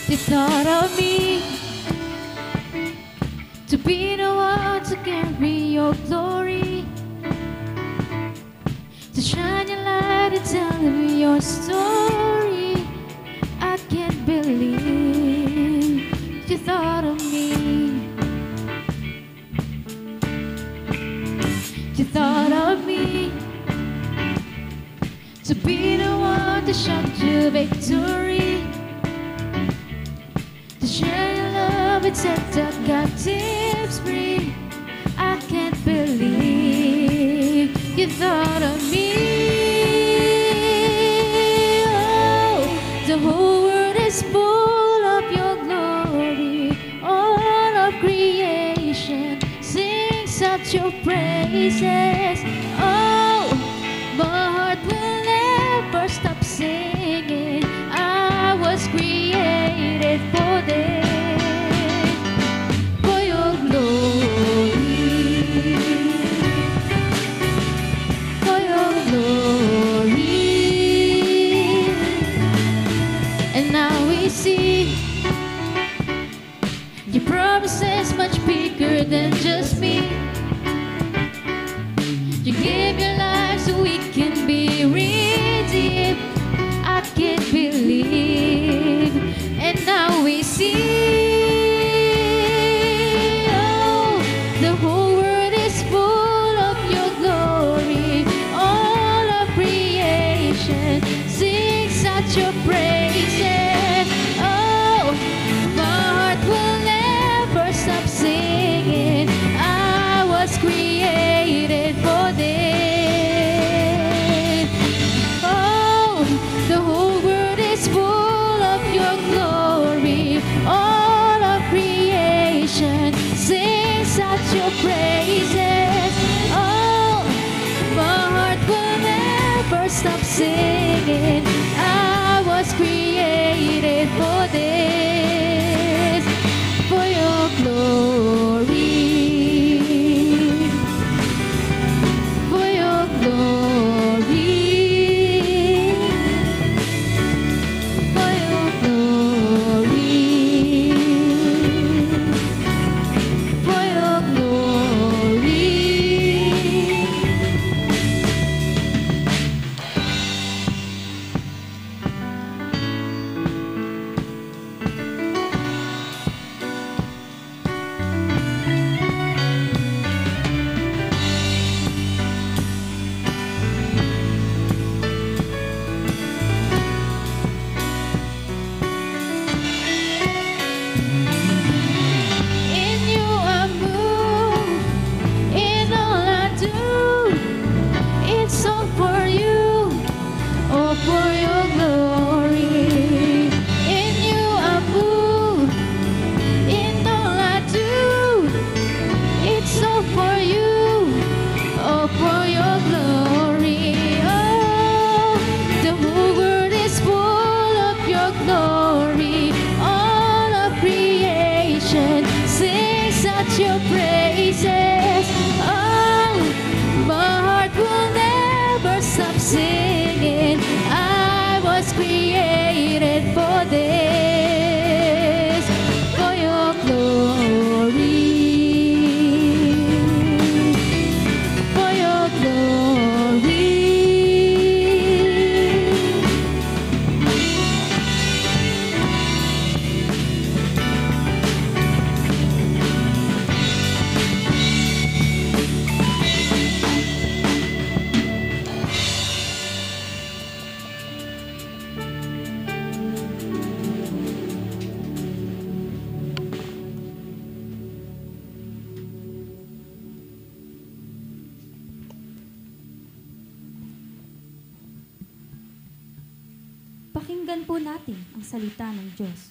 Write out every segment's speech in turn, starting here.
You thought of me to be the one to carry your glory, to shine your light and tell me your story. I can't believe you thought of me. You thought of me to be the one to shout your victory, to share your love and set the captives free. I can't believe you thought of me. Oh, the whole world is full of your glory. All of creation sings out your praises. Oh, my heart will never stop singing. I was created for this, for your glory, for your glory. And now we see your promises much bigger than just me. You gave your life so we can be redeemed. I can't believe. And now we see, oh, the whole world is full of your glory. All of creation sings out your praises. Oh, my heart will never stop singing. I was created for this. Oh, the whole world is full of your glory. All of creation sings out your praises. Oh, my heart will never stop singing. I was created for this, for your glory, for your glory, for your glory, for your glory. In you I move, in all I do, it's all for you, all for your glory. In you I move, in all I do, it's all for you, all for your glory. Oh, the whole world is full of your glory. All of creation sings out your praises. Oh, my heart will never stop singing. I was created for this, for your glory, for your glory. Pakinggan po natin ang salita ng Diyos.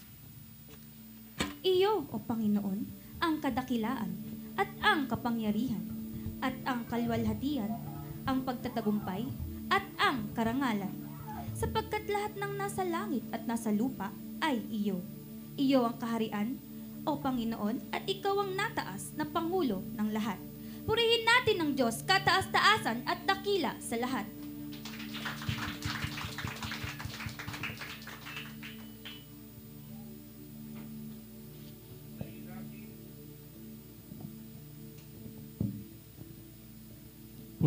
Iyo, O Panginoon, ang kadakilaan at ang kapangyarihan at ang kalwalhatian, ang pagtatagumpay at ang karangalan. Sapagkat lahat ng nasa langit at nasa lupa ay iyo. Iyo ang kaharian, O Panginoon, at ikaw ang nataas na Pangulo ng lahat. Purihin natin ang Diyos, kataas-taasan at dakila sa lahat.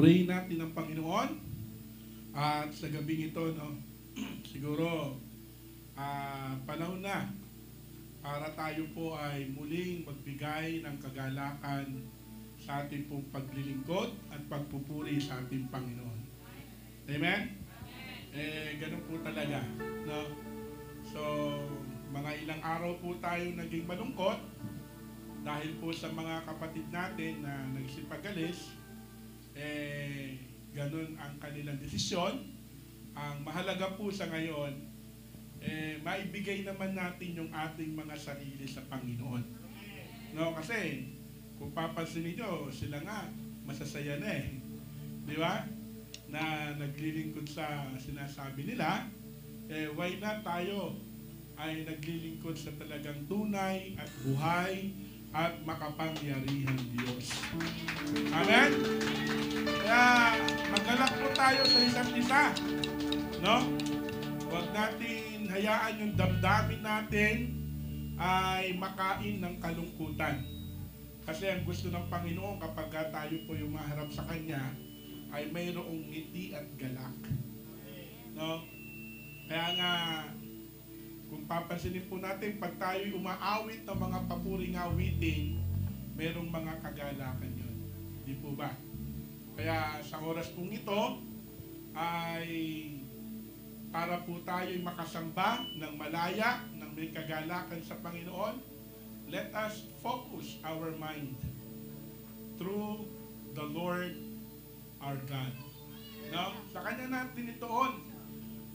Purihin natin ang Panginoon. At sa gabing ito, no, siguro, panahon na para tayo po ay muling magbigay ng kagalakan sa ating pong paglilingkod at pagpupuri sa ating Panginoon. Amen? Ganun po talaga. No? So, mga ilang araw po tayo naging malungkot dahil po sa mga kapatid natin na nagsipagalis, ganun ang kanilang desisyon. Ang mahalaga po sa ngayon, maibigay naman natin yung ating mga sarili sa Panginoon. No, kasi kung papansin niyo, sila nga masasaya na Di ba? Na naglilingkod sa sinasabi nila, why not tayo ay naglilingkod sa talagang tunay at buhay at makapangyarihang Diyos. Amen? Kaya magalak po tayo sa isa't isa. No? Huwag natin hayaan yung damdamin natin ay makain ng kalungkutan. Kasi ang gusto ng Panginoon kapag tayo po yung maharap sa Kanya ay mayroong ngiti at galak. No? Kaya nga, kung papansinin po natin, pag tayo'y umaawit ng mga papuring awitin, mayroong mga kagalakan yun. Di po ba? Kaya sa oras pong ito, ay para po tayo'y makasamba ng malaya, ng may kagalakan sa Panginoon, let us focus our mind through the Lord our God. No? Sa Kanya natin itoon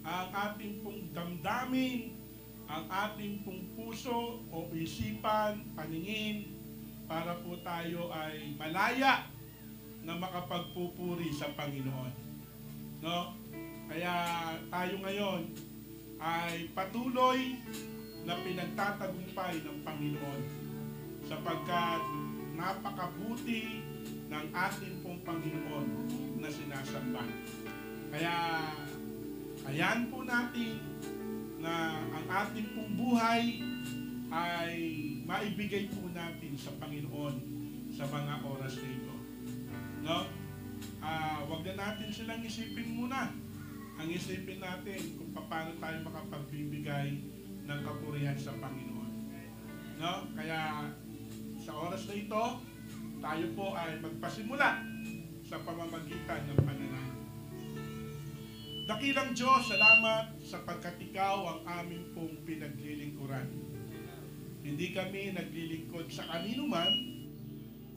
ang ating pong damdamin, ang ating pong puso o isipan, paningin, para po tayo ay malaya na makapagpupuri sa Panginoon. No? Kaya tayo ngayon ay patuloy na pinagtatagumpay ng Panginoon sapagkat napakabuti ng ating pong Panginoon na sinasamba. Kaya ayan po natin na ang ating pong buhay ay maibigay po natin sa Panginoon sa mga oras na ito. No? Wag na natin silang isipin muna. Ang isipin natin kung paano tayo makapagbibigay ng kapurihan sa Panginoon. No? Kaya sa oras na ito, tayo po ay magpasimula sa pamamagitan ng pananalangin. Dakilang Diyos, salamat sapagkat Ikaw ang aming pong pinaglilingkuran. Hindi kami naglilingkod sa kanino man,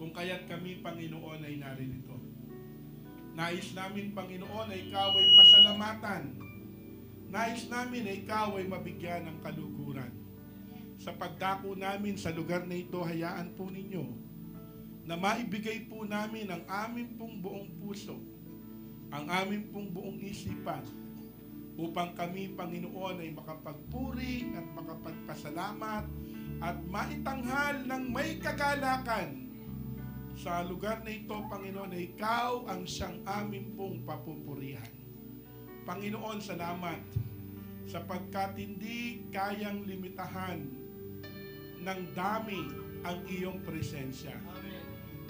kung kaya't kami, Panginoon, ay narinito. Nais namin, Panginoon, ay Ikaw ay pasalamatan. Nais namin ay Ikaw ay mabigyan ng kaluguran. Sa pagdako namin sa lugar na ito, hayaan po ninyo na maibigay po namin ang aming pong buong puso, ang aming pong buong isipan, upang kami, Panginoon, ay makapagpuri at makapagpasalamat at maitanghal ng may kagalakan sa lugar na ito, Panginoon, na Ikaw ang siyang aming pong papupurihan. Panginoon, salamat sapagkat hindi kayang limitahan ng dami ang iyong presensya.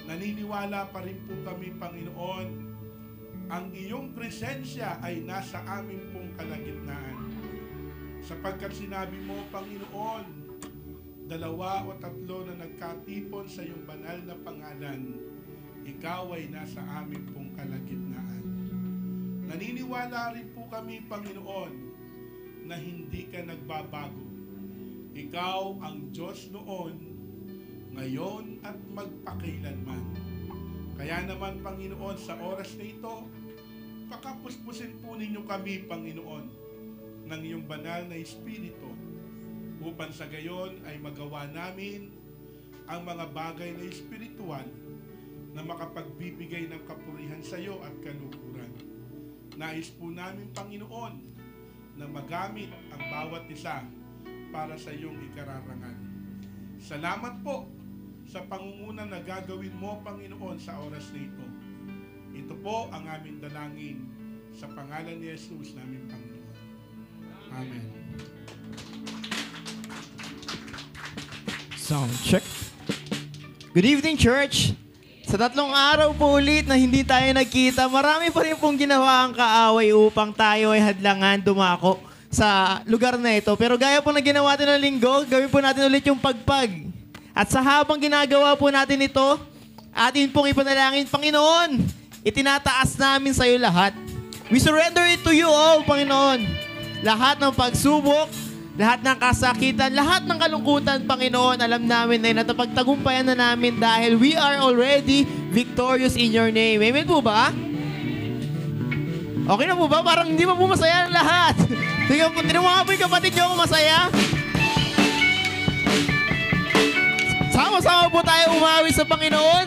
Naniniwala pa rin po kami, Panginoon, ang iyong presensya ay nasa aming pong kalagitnaan. Sapagkat sinabi mo, Panginoon, 2 o 3 na nagkatipon sa iyong banal na pangalan, Ikaw ay nasa aming pong kalagitnaan. Naniniwala rin po kami, Panginoon, na hindi ka nagbabago. Ikaw ang Diyos noon, ngayon at magpakailanman. Kaya naman, Panginoon, sa oras na ito, pakapuspusin po ninyo kami, Panginoon, ng iyong banal na Espiritu, upang sa gayon ay magawa namin ang mga bagay na espiritual na makapagbibigay ng kapurihan sa iyo at kalukuran. Nais po namin, Panginoon, na magamit ang bawat isa para sa iyong ikararangal. Salamat po sa pangunguna na gagawin mo, Panginoon, sa oras na ito. Ito po ang aming dalangin sa pangalan ni Jesus namin, Panginoon. Amen. Sound check. Good evening, church. Sa 3 araw po ulit na hindi tayo nagkita, marami pa rin pong ginawa ang kaaway upang tayo ay hadlangan dumako sa lugar na ito. Pero gaya po na ginawa natin ng linggo, gawin po natin ulit yung pagpag. At sa habang ginagawa po natin ito, atin pong ipanalangin, Panginoon, itinataas namin sa iyo lahat. We surrender it to you all, Panginoon. Lahat ng pagsubok, lahat ng kasakitan, lahat ng kalungkutan, Panginoon, alam namin na natapagtagumpayan na namin dahil we are already victorious in your name. Amen po ba? Okay na po ba? Parang hindi pa po masaya ang lahat. Tingnan mo nga po yung kapatid nyo kung masaya. Sama-sama po tayo umawit sa Panginoon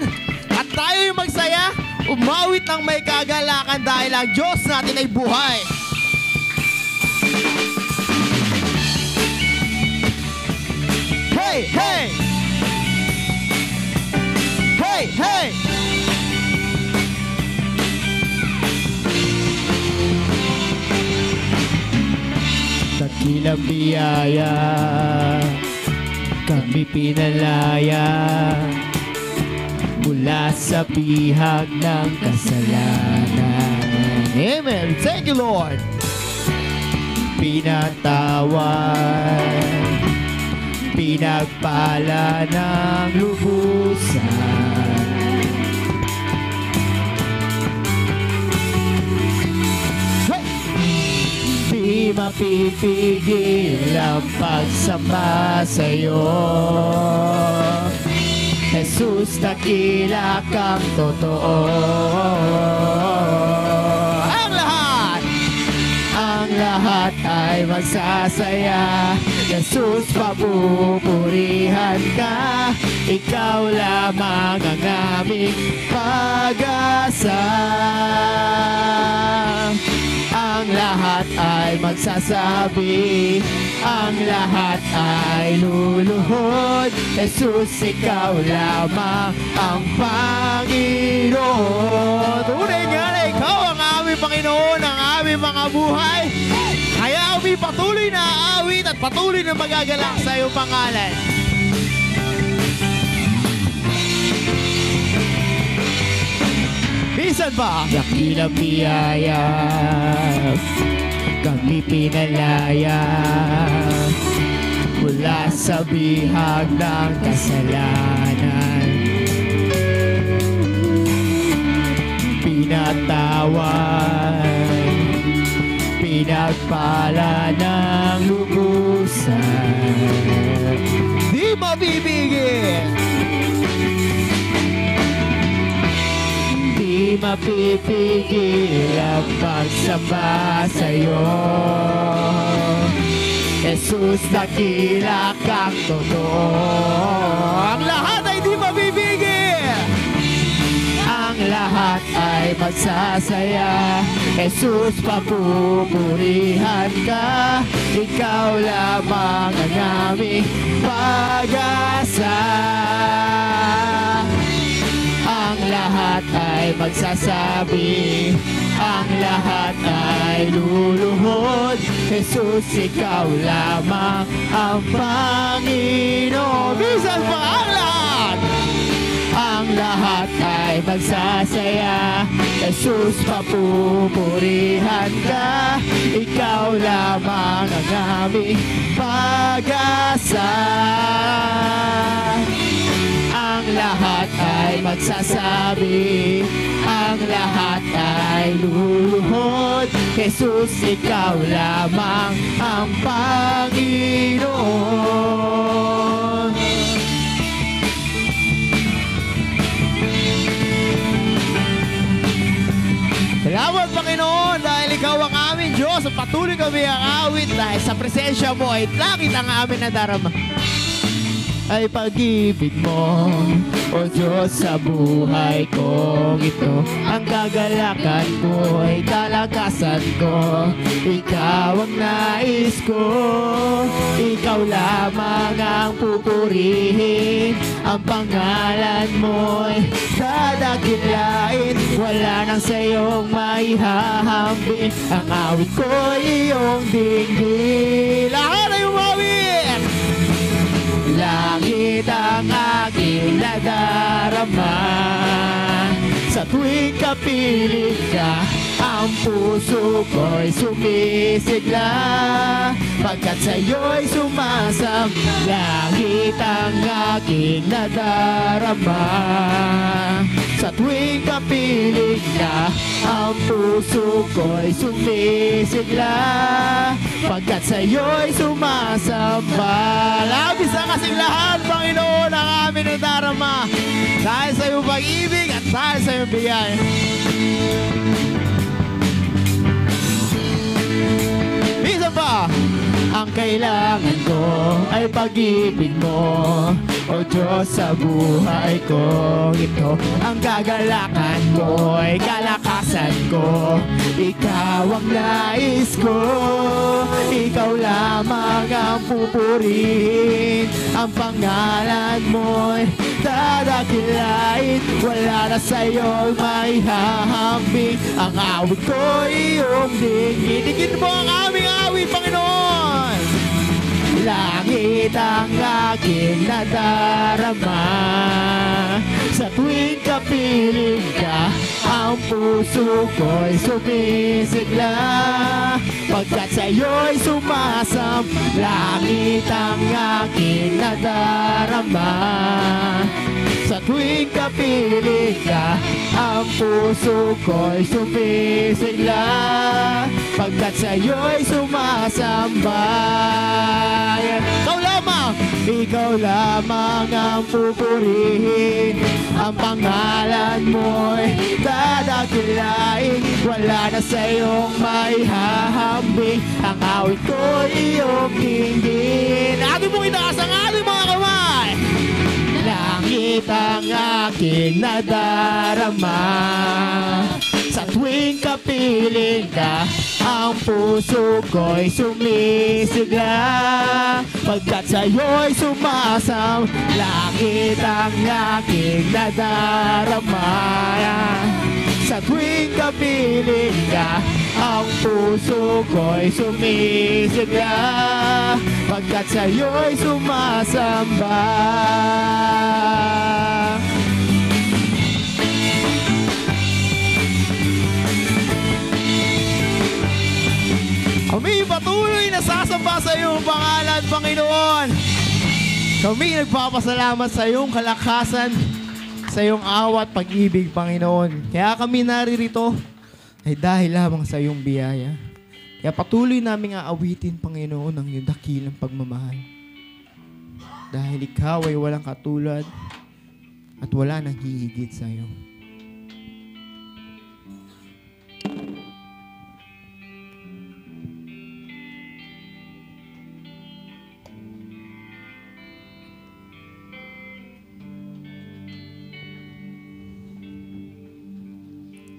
at tayo yung magsaya, umawit ng may kagalakan dahil ang Diyos natin ay buhay. Hey, hey! Hey, hey! Dakilang biyaya, kami pinalaya mula sa bihag ng kasalanan. Amen. Thank you, Lord. Pinatawan, pinagpala ng lubusan. Hey! Di mapipigil ang pagsamba sa'yo, Jesus, dakila kang totoo. Ang lahat ay magsasaya. Jesus, papupurihan ka. Ikaw lamang ang aming pag-asa. Ang lahat ay magsasabi, ang lahat ay luluhod. Jesus, ikaw lamang ang Panginoon. Tunay nga na ikaw ang aming Panginoon, ang aming mga buhay. Kaya kami patuloy na aawit at patuloy na magagalak sa iyong pangalan. Minsan ba? Dakilang biyaya, kami pinalaya mula sa bihag ng kasalanan. Pinatawan, pinagpala ng lubusan. Di mabibigil, di mapipigil ang pagsamba sa'yo. Jesus, dakila kang totoo. Ang lahat ay di mapipigil, ang lahat ay magsasaya. Jesus, papupurihan ka. Ikaw lamang ang aming pag-asa. Ang lahat ay magsasabi, ang lahat ay luluhod. Jesus, ikaw lamang ang Panginoon. Bisan pa ang lahat, ang lahat ay magsasaya. Jesus, papupurihan ka. Ikaw lamang ang aming pag-asa. Ang lahat ay magsasabi, ang lahat ay luluhod. Jesus, ikaw lamang ang Panginoon. Salamat, Panginoon, dahil ikaw ang aming Diyos at patuloy kami ang awit dahil sa presensya mo ay langit ang amin nadarama. Ay pag-ibig mo, O Diyos, sa buhay kong ito. Ang kagalakan ko ay kalakasan ko. Ikaw ang nais ko, ikaw lamang ang pupurihin. Ang pangalan mo'y dadakilain, wala nang sa'yong maihahambing. Ang awit ko'y iyong dinggin. Lahat ay umawit! Langit ang aking nadarama. kapiling ka, ang puso ko'y sumisigla. Pagkat sa'yo'y sumasam, langit ang aking nadarama. Sa tuwing kapiling ka, ang puso ko'y sumisigla. Pagkat sa'yo'y sumasamba. Labis na kasing lahat, Panginoon, ang amin nadarama. Dahil sa iyong pag-ibig at dahil sa iyong biyaya. Minsan pa, ang kailangan ko ay pag-ibig mo, o Diyos, sa buhay ko. Ito ang gagalakan mo, ay kalakasan ko. Ikaw ang nais ko, ikaw lamang ang pupurihin. Ang pangalan mo'y dadakilain, wala na sa'yong may hahambing. Ang awit ko iyong dinggin. Digin mo ang aming awit, Panginoon. Langit ang aking nadarama. Sa tuwing kapiling ka, ang puso ko'y sumisigla. Pagkat sa'yo'y sumasam, langit ang aking nadarama. Sa tuwing kapiling ka, ang puso ko'y sumisigla. Pagkat sa'yo'y sumasamba. Ikaw lamang ang pupurihin. Ang pangalan mo'y dadakilain, wala na sa'yong may hahambing. Ang awit ko'y iyong dinggin. Atin mong itaas ang ating mga kamay. Langit ang aking nadarama. Sa tuwing kapiling ka, ang puso ko'y sumisigla. Pagkat sa'yo'y sumasam, langit ang aking nadarama. Sa tuwing kapiling ka, ang puso ko'y sumisigla. Pagkat sa'yo'y sumasamba. Kami patuloy na sasamba sa iyong pangalan, Panginoon. Kami nagpapasalamat sa iyong kalakasan, sa iyong awat, pag-ibig, Panginoon. Kaya kami naririto ay dahil lamang sa iyong biyaya. Kaya patuloy naming aawitin, Panginoon, ang iyong dakilang pagmamahal. Dahil ikaw ay walang katulad at wala nang hihigit sa iyo.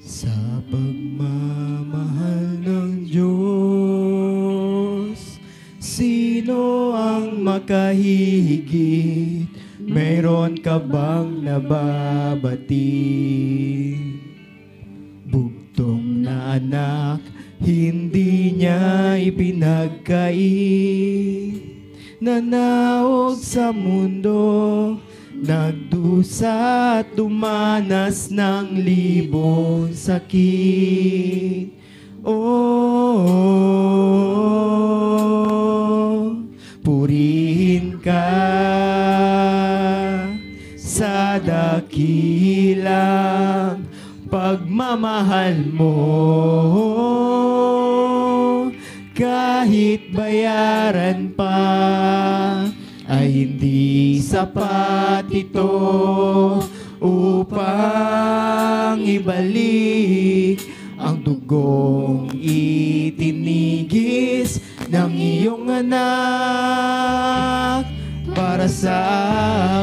Sa pagmamahal ng Diyos, sino ang makahihigit? Mayroon ka bang nababati? Bugtong na anak, hindi niya ipinagkait. Nanaog sa mundo, nagdusa at dumanas ng libong sakit. Oh, purihin ka sa dakilang pagmamahal mo. Kahit bayaran pa ay hindi sapat ito upang ibalik ang dugong itinigis ng iyong anak para sa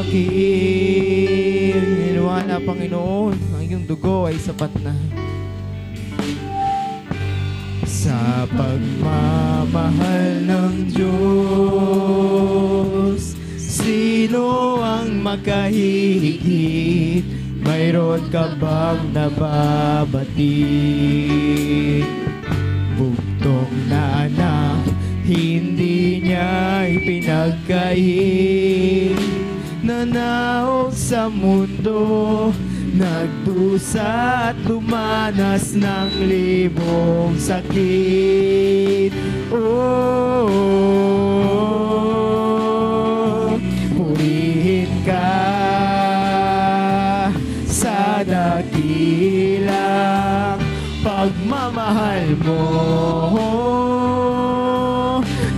akin. Ginawa na, Panginoon, ang iyong dugo ay sapat na. Sa pagmamahal ng Diyos, sino ang makahihigit? Mayroon ka bang nababati? Bugtong na anak, hindi niya ipinagkait. Nanaog sa mundo, nagdusa at dumanas ng libong sakit. Oh, purihin ka sa dakilang pagmamahal mo.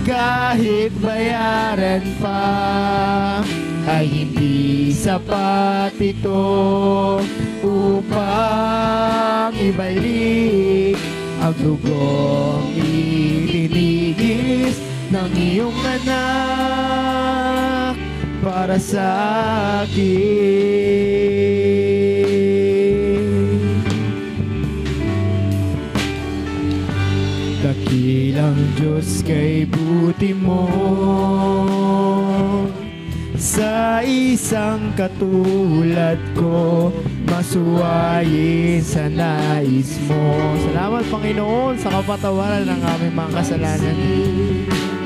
Kahit bayaran pa ay hindi sapat ito upang ibalik ang dugong itinigis ng iyong anak para sa akin. Dakilang Diyos kay buti mo sa isang katulad ko, masuwayin sa nais mo. Salamat Panginoon sa kapatawaran ng aming mga kasalanan.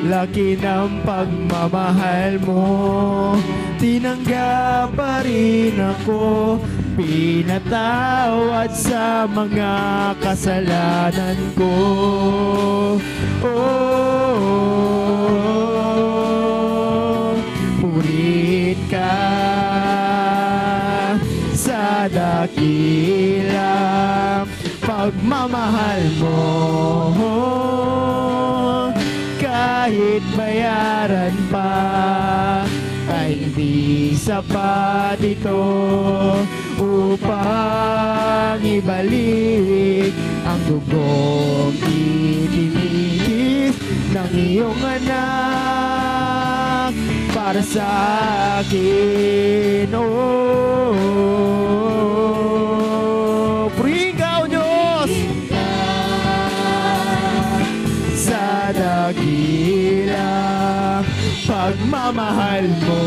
Laki ng pagmamahal mo, tinanggap pa rin ako, pinatawad sa mga kasalanan ko. Oh, purihin ka sa dakilang pagmamahal mo. Kahit bayaran pa ay hindi sapat ito upang ibalik ang dugong itinigis ng iyong anak para sa akin. Oh, purihin ka, O Diyos, sa dakilang pagmamahal mo.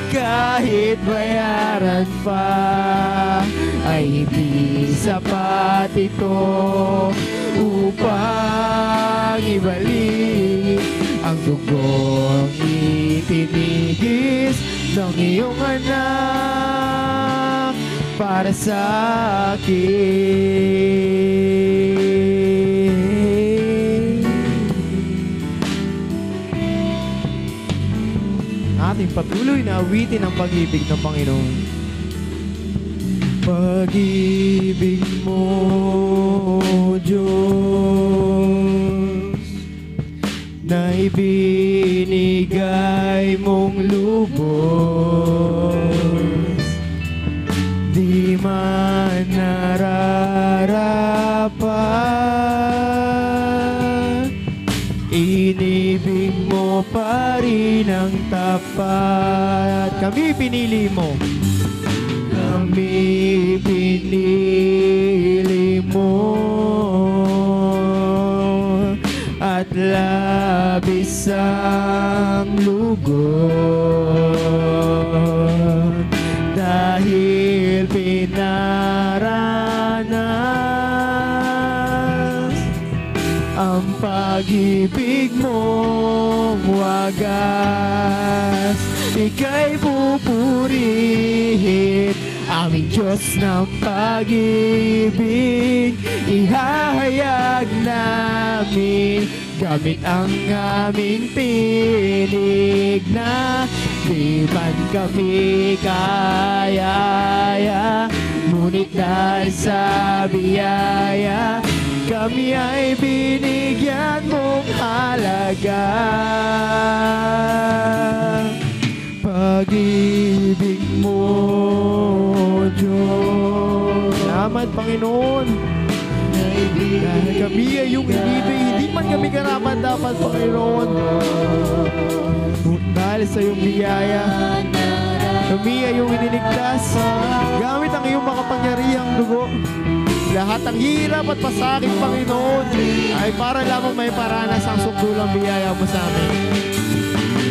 Kahit bayaran pa ay hindi sapat ito upang ibalik ang dugong itinigis ng iyong anak para sa akin. Ating patuloy na awitin ang pag-ibig ng Panginoon. Pag-ibig mo, Diyos, na ibinigay mong lubos, di man nararapat, inibig mo pa rin ang tapat. Kami pinili mo, kami pinili mo, at labis ang lugod dahil pinaranas ang pag-ibig mong wagas. Ika'y pupurihin, aming Diyos ng pag-ibig. Ihahayag namin gamit ang aming tinig na di man kami kaya, ngunit dahil sa biyaya kami ay binigyan mong halaga. Pag-ibig mo, Diyos. Salamat, Panginoon. Dahil kami ay iyong inibig, hindi man kami karapat dapat, Panginoon. Dahil sa iyong biyaya, kami ay iyong iniligtas gamit ang iyong makapangyarihang dugo. Lahat ng hirap at pasakit, Panginoon, ay para lamang may paranas ang sukdulang biyaya mo sa amin.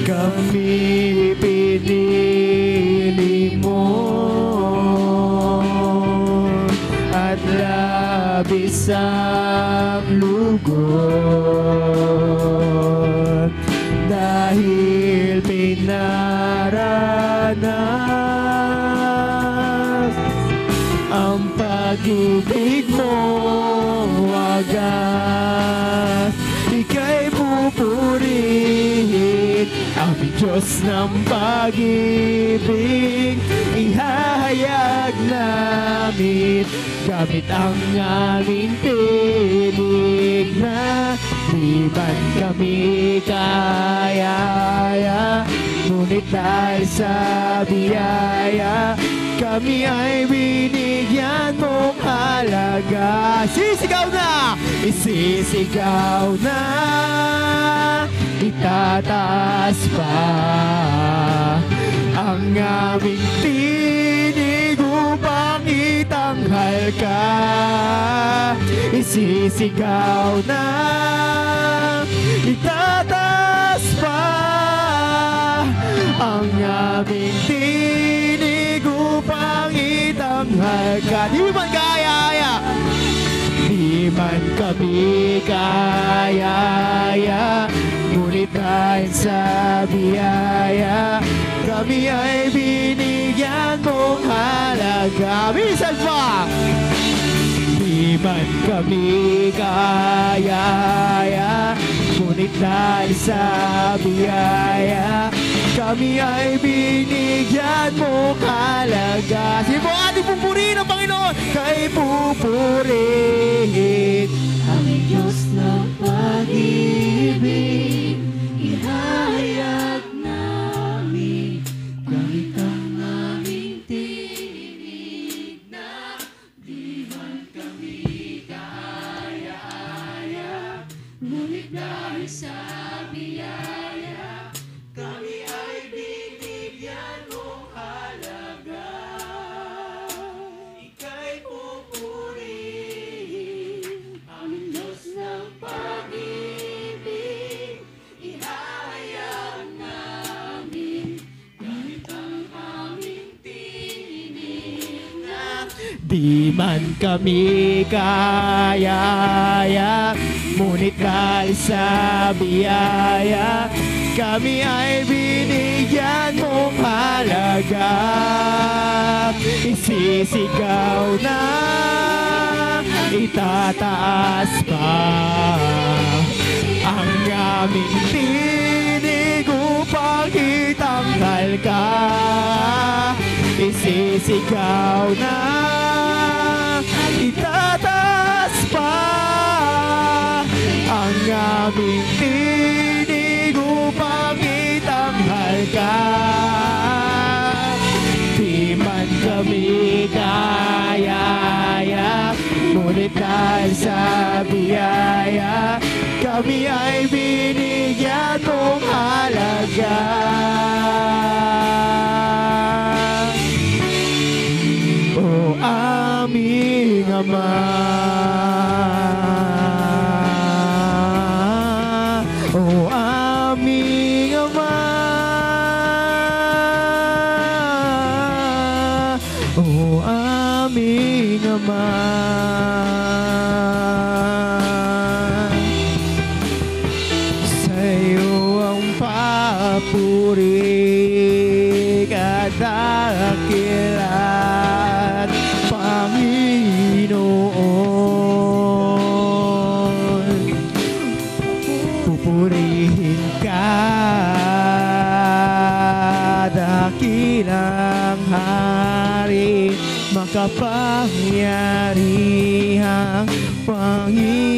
Kami pinili mo at labis ang lugod dahil pinaranas pupurihin aming Diyos ng pag-ibig. Ihahayag namin gamit ang aming tinig na di man kami kaya, ngunit dahil sa biyaya kami ay binigyan mong halaga. Sisigaw na! Isisigaw na, itataas pa ang aming tinig upang itanghal ka. Isisigaw na, itataas pa ang aming tinig upang itanghal ka. Di man kaya, di man kami kaya, ngunit dahil sa biyaya kami ay binigyan mong halaga. Minsan pa! Di man kami kaya, ngunit dahil sa biyaya kami ay binigyan mong halaga. Sige po, ating pupurihin ang Panginoon. Kay pupurihin Aming Diyos ng pag-ibig, ihayag namin gamit ang aming tinig na di man kami kaya, ngunit dahil sa biyaya kami ay binigyan mong halaga. Ika'y pupurihin aming Diyos ng pag-ibig, ihahayag namin gamit ang aming tinig na di man kami kaya, ngunit dahil sa biyaya kami ay binigyan mong halaga. Isisigaw na, itataas pa ang aming tinig upang itanghal ka. Isisigaw na, itataas pa ang aming tinig upang itanghal ka. Di man kami kaya, ngunit dahil sa biyaya kami ay binigyan mong halaga. O aming Ama, o aming Ama, o aming Ama, sa'yo ang papuri kadakilat, Panginoon. Pupurihin ka, dakilang hari, makapangyarihang Panginoon.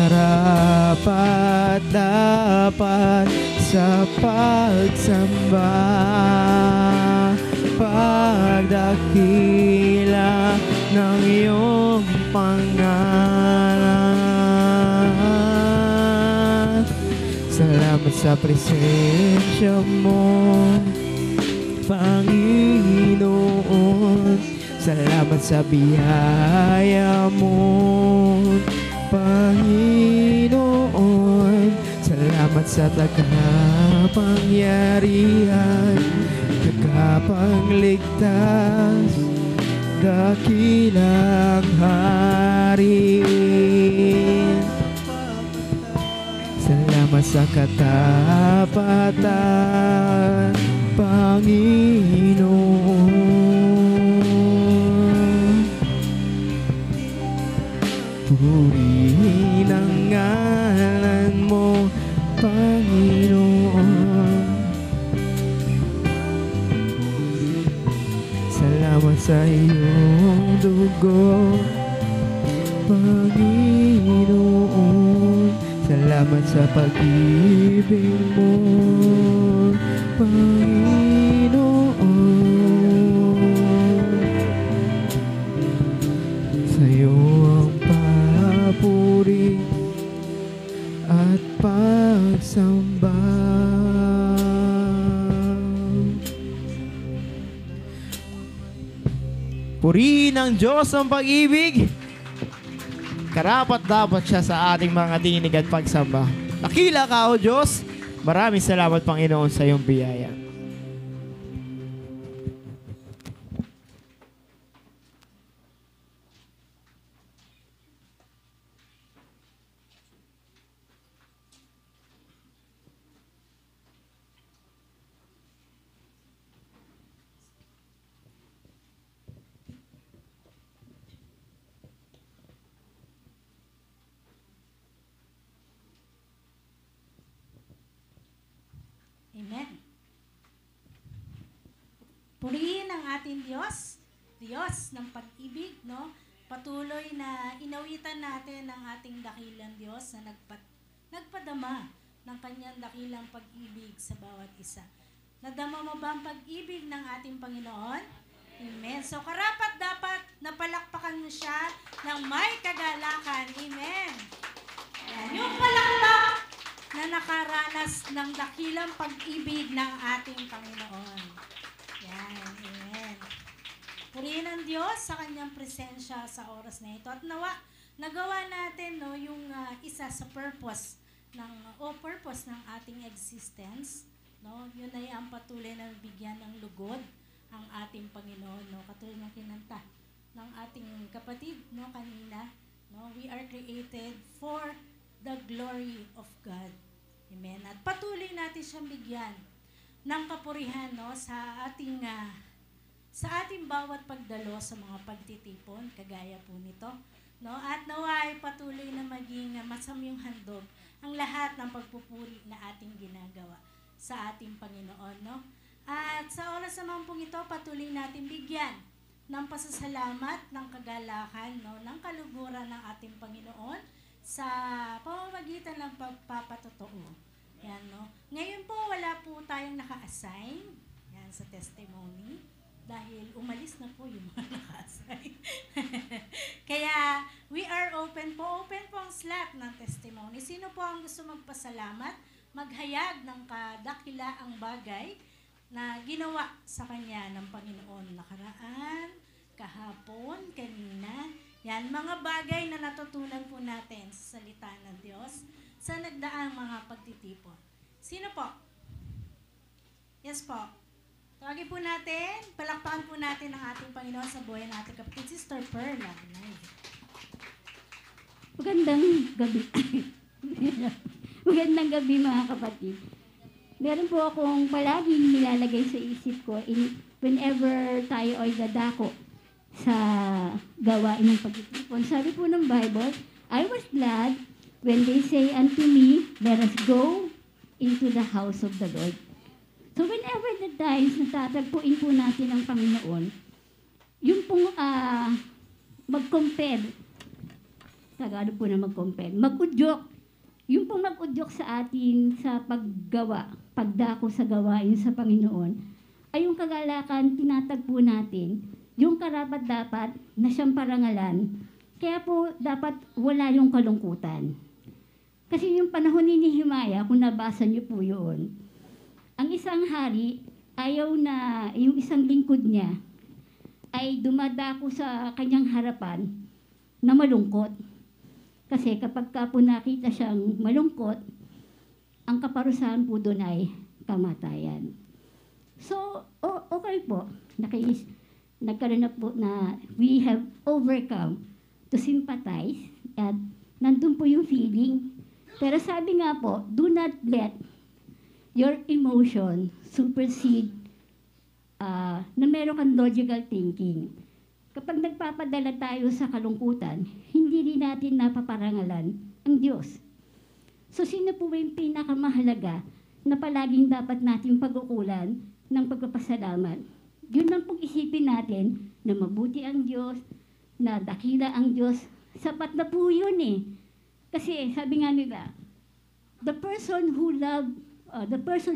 Karapat dapat sa pagsamba, pagdakila ng iyong pangalan. Salamat sa presensya mo, Panginoon. Salamat sa biyaya mo, Panginoon. Salamat sa tagapangyarihan, tagapangligtas, dakilang hari. Salamat sa katapatan, Panginoon. Purihin ang ngalan mo, Panginoon. Salamat sa iyong dugo, Panginoon. Salamat sa pag-ibig mo, Panginoon. Sa'yo ang papuri at pagsamba. Purihin ang Diyos ang pag-ibig. Karapat-dapat siya sa ating mga dinig at pagsamba. Dakila ka, O Diyos. Maraming salamat, Panginoon, sa iyong biyaya. Amen. Purihin ang ating Diyos, Diyos ng pag-ibig, no? Patuloy na inawitan natin ang ating dakilang Diyos na nagpadama ng kanyang dakilang pag-ibig sa bawat isa. Nadama mo ba ang pag-ibig ng ating Panginoon? Amen. So karapat dapat napalakpakan mo siya ng may kagalakan. Amen. Yan. Yung palakpak na nakaranas ng dakilang pag-ibig ng ating Panginoon. Yan, amen. Purihin ang Diyos sa kanyang presensya sa oras na ito. At nagawa natin no, yung isa sa purpose ng ating existence. No? Yun ay ang patuloy na bigyan ng lugod ang ating Panginoon. No? Katulad ng kinanta ng ating kapatid no, kanina. No? We are created for the glory of God. Amen. At patuloy natin siyang bigyan ng kapurihan no, sa ating bawat pagdalo sa mga pagtitipon, kagaya po nito. No? At naway patuloy na maging masamyong handog ang lahat ng pagpupuri na ating ginagawa sa ating Panginoon. No? At sa oras naman pong ito, patuloy natin bigyan ng pasasalamat, ng kagalakan, no, ng kaluguran ng ating Panginoon sa pamamagitan ng pagpapatotoo. Yan, no? Ngayon po, wala po tayong naka-assign yan, sa testimony dahil umalis na po yung mga naka-assign. Kaya, we are open po ang slot ng testimony. Sino po ang gusto magpasalamat, maghayag ng kadakilaang bagay na ginawa sa kanya ng Panginoon nakaraan, kahapon, kanina. Yan, mga bagay na natutunan po natin sa salita ng Diyos sa nagdaang mga pagtitipon. Sino po? Yes po. Tawagin po natin, palakpakan po natin ang ating Panginoon sa buhay natin kapatid, Sister Perla. Magandang gabi. Magandang gabi mga kapatid. Meron po akong palaging nilalagay sa isip ko whenever tayo ay dadako sa gawain ng pagtitipon. Sabi po ng Bible, I was glad when they say unto me, let us go into the house of the Lord. So whenever the times na tatagpuin po natin ang Panginoon, yung pong mag-compare, Tagalog po na mag-compare, mag-udyok, yung pong mag-udyok sa atin sa paggawa, pagdako sa gawain sa Panginoon, ay yung kagalakan tinatagpo natin, yung karapat-dapat na siyang parangalan, kaya po dapat wala yung kalungkutan. Kasi yung panahon ni Nehemiah, kung nabasa niyo po yun, ang isang hari, ayaw na yung isang lingkod niya ay dumadako sa kanyang harapan na malungkot. Kasi kapag ka po nakita siyang malungkot, ang kaparusahan po doon ay kamatayan. So, okay po. Nagkaroon na po na we have overcome to sympathize at nandun po yung feeling. Pero sabi nga po, do not let your emotion supersede na meron kang logical thinking. Kapag nagpapadala tayo sa kalungkutan, hindi rin natin napaparangalan ang Diyos. So sino po ba yung pinakamahalaga na palaging dapat nating pag-ukulan ng pagpapasalamat? Yun lang pong isipin natin na mabuti ang Diyos, na dakila ang Diyos. Sapat na po yun eh. Kasi sabi nga nila, the person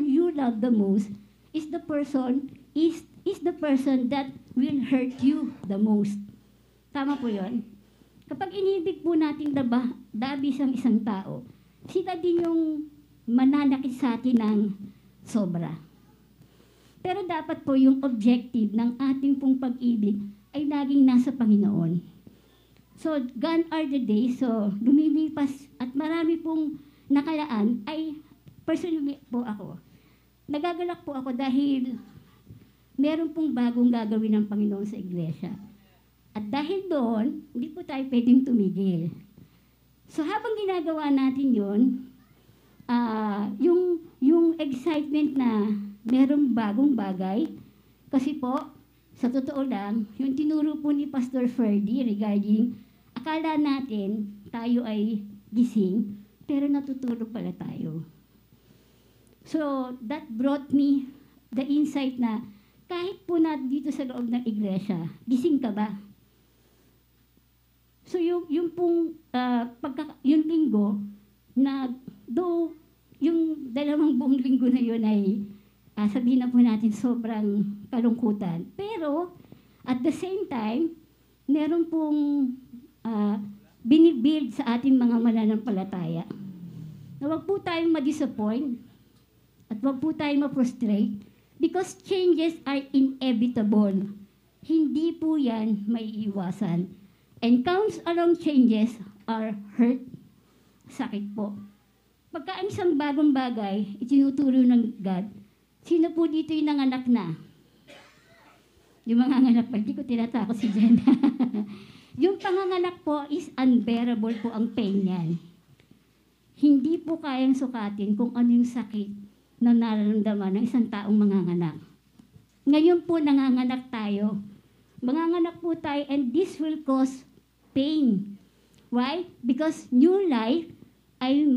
you love the most is the person that will hurt you the most. Tama po yun? Kapag inibig po natin dabis ang isang tao, sila din yung mananakit sa atin ng sobra. Pero dapat po yung objective ng ating pong pag-ibig ay laging nasa Panginoon. So, gone are the days, so lumilipas at marami pong nakalaan ay personally po ako. Nagagalak po ako dahil meron pong bagong gagawin ng Panginoon sa iglesia. At dahil doon, hindi po tayo pwedeng tumigil. So habang ginagawa natin yun, yung excitement na merong bagong bagay, kasi po, sa totoo lang, yung tinuro po ni Pastor Ferdy regarding, akala natin tayo ay gising, pero natutulog pala tayo. So that brought me the insight na kahit po na dito sa loob ng iglesia, gising ka ba? So yung pong yung linggo na though yung 2 buong linggo na yun ay sabihin na po natin sobrang kalungkutan. Pero at the same time, meron pong binibuild sa ating mga mananampalataya. Na wag po tayong ma-disappoint at wag po tayong ma-frustrate because changes are inevitable. Hindi po yan maiiwasan. And comes along changes are hurt. Sakit po. Pagka ang isang bagong bagay, itinuturo ng God, sino po dito yung nanganak na? Yung mga nganak pa, hindi ko tinatakot si Jen. Yung panganganak po is unbearable po ang pain niyan. Hindi po kayang sukatin kung ano yung sakit na nararamdaman ng isang taong manganganak. Ngayon po nanganganak tayo. Manganganak po tayo and this will cause pain. Why? Because new life ay